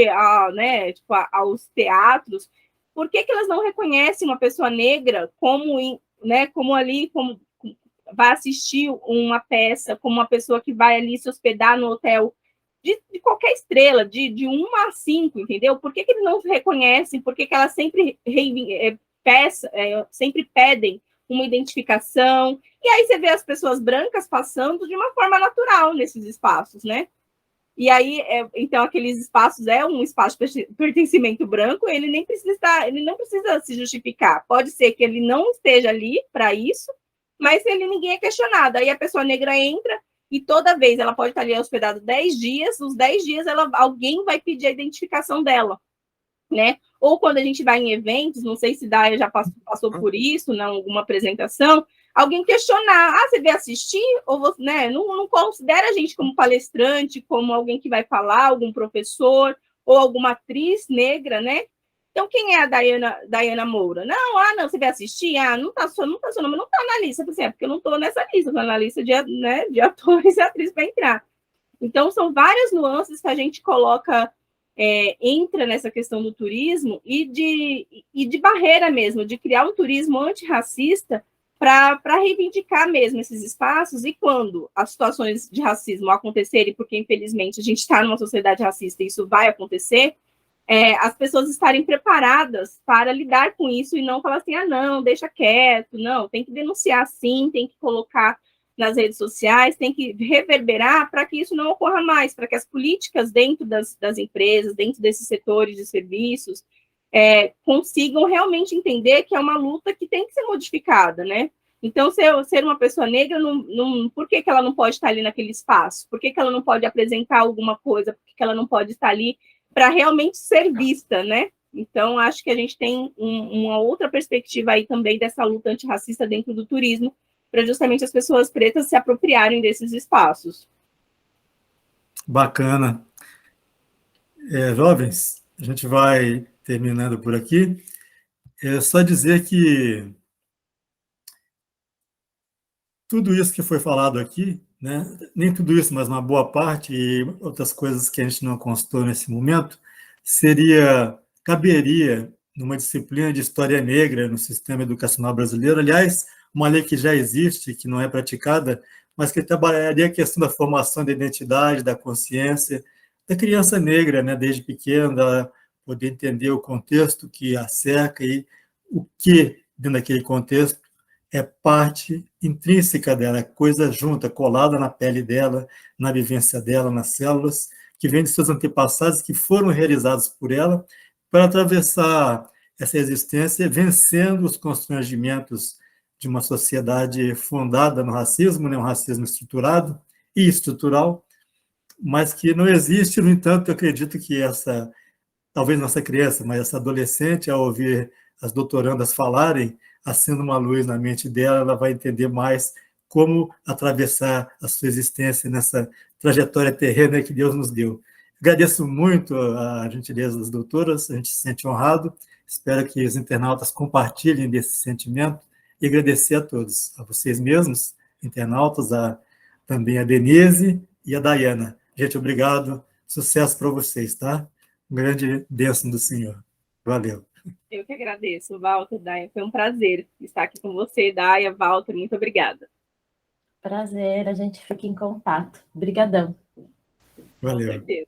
B: né, tipo, aos teatros, por que elas não reconhecem uma pessoa negra como, né, como ali, como vai assistir uma peça, como uma pessoa que vai ali se hospedar no hotel de qualquer estrela, de 1 a 5, entendeu? Por que eles não reconhecem? Por que elas sempre sempre pedem uma identificação? E aí você vê as pessoas brancas passando de uma forma natural nesses espaços, né? E aí, então, aqueles espaços um espaço de pertencimento branco, ele não precisa se justificar. Pode ser que ele não esteja ali para isso, mas ninguém é questionado. Aí a pessoa negra entra e toda vez ela pode estar ali hospedada 10 dias, os 10 dias alguém vai pedir a identificação dela, né? Ou quando a gente vai em eventos, não sei se Daya já passou por isso, em alguma apresentação, alguém questionar, você veio assistir? Ou você, né, não considera a gente como palestrante, como alguém que vai falar, algum professor, ou alguma atriz negra, né? Então, quem é a Dayana Moura? Não, você vai assistir? Não tá seu nome, não tá na lista, por exemplo, porque eu não tô nessa lista, tô na lista de atores e atrizes para entrar. Então, são várias nuances que a gente coloca, entra nessa questão do turismo e de barreira mesmo, de criar um turismo antirracista para reivindicar mesmo esses espaços, e quando as situações de racismo acontecerem, porque infelizmente a gente está numa sociedade racista e isso vai acontecer, as pessoas estarem preparadas para lidar com isso e não falar assim, não, deixa quieto, não, tem que denunciar sim, tem que colocar nas redes sociais, tem que reverberar para que isso não ocorra mais, para que as políticas dentro das empresas, dentro desses setores de serviços, consigam realmente entender que é uma luta que tem que ser modificada, né? Então, ser uma pessoa negra, por que ela não pode estar ali naquele espaço? Por que ela não pode apresentar alguma coisa? Por que ela não pode estar ali para realmente ser vista, né? Então, acho que a gente tem uma outra perspectiva aí também dessa luta antirracista dentro do turismo, para justamente as pessoas pretas se apropriarem desses espaços.
A: Bacana. Jovens, a gente vai terminando por aqui. É só dizer que tudo isso que foi falado aqui, né, nem tudo isso, mas uma boa parte e outras coisas que a gente não constou nesse momento, caberia numa disciplina de história negra no sistema educacional brasileiro. Aliás, uma lei que já existe, que não é praticada, mas que trabalharia a questão da formação da identidade, da consciência da criança negra, né, desde pequena, poder entender o contexto que a cerca e o que, dentro daquele contexto, é parte intrínseca dela, é coisa junta, colada na pele dela, na vivência dela, nas células, que vem de seus antepassados, que foram realizados por ela, para atravessar essa existência, vencendo os constrangimentos de uma sociedade fundada no racismo, né, um racismo estruturado e estrutural, mas que não existe. No entanto, eu acredito que talvez nossa criança, mas essa adolescente, ao ouvir as doutorandas falarem, acende uma luz na mente dela, ela vai entender mais como atravessar a sua existência nessa trajetória terrena que Deus nos deu. Agradeço muito a gentileza das doutoras, a gente se sente honrado, espero que os internautas compartilhem desse sentimento e agradecer a todos, a vocês mesmos, internautas, também a Denise e a Dayana. Gente, obrigado, sucesso para vocês, tá? Um grande bênção do Senhor. Valeu.
B: Eu que agradeço, Walter, Daya. Foi um prazer estar aqui com você, Daya, Walter. Muito obrigada.
C: Prazer, a gente fica em contato. Obrigadão.
A: Valeu.
B: Com certeza.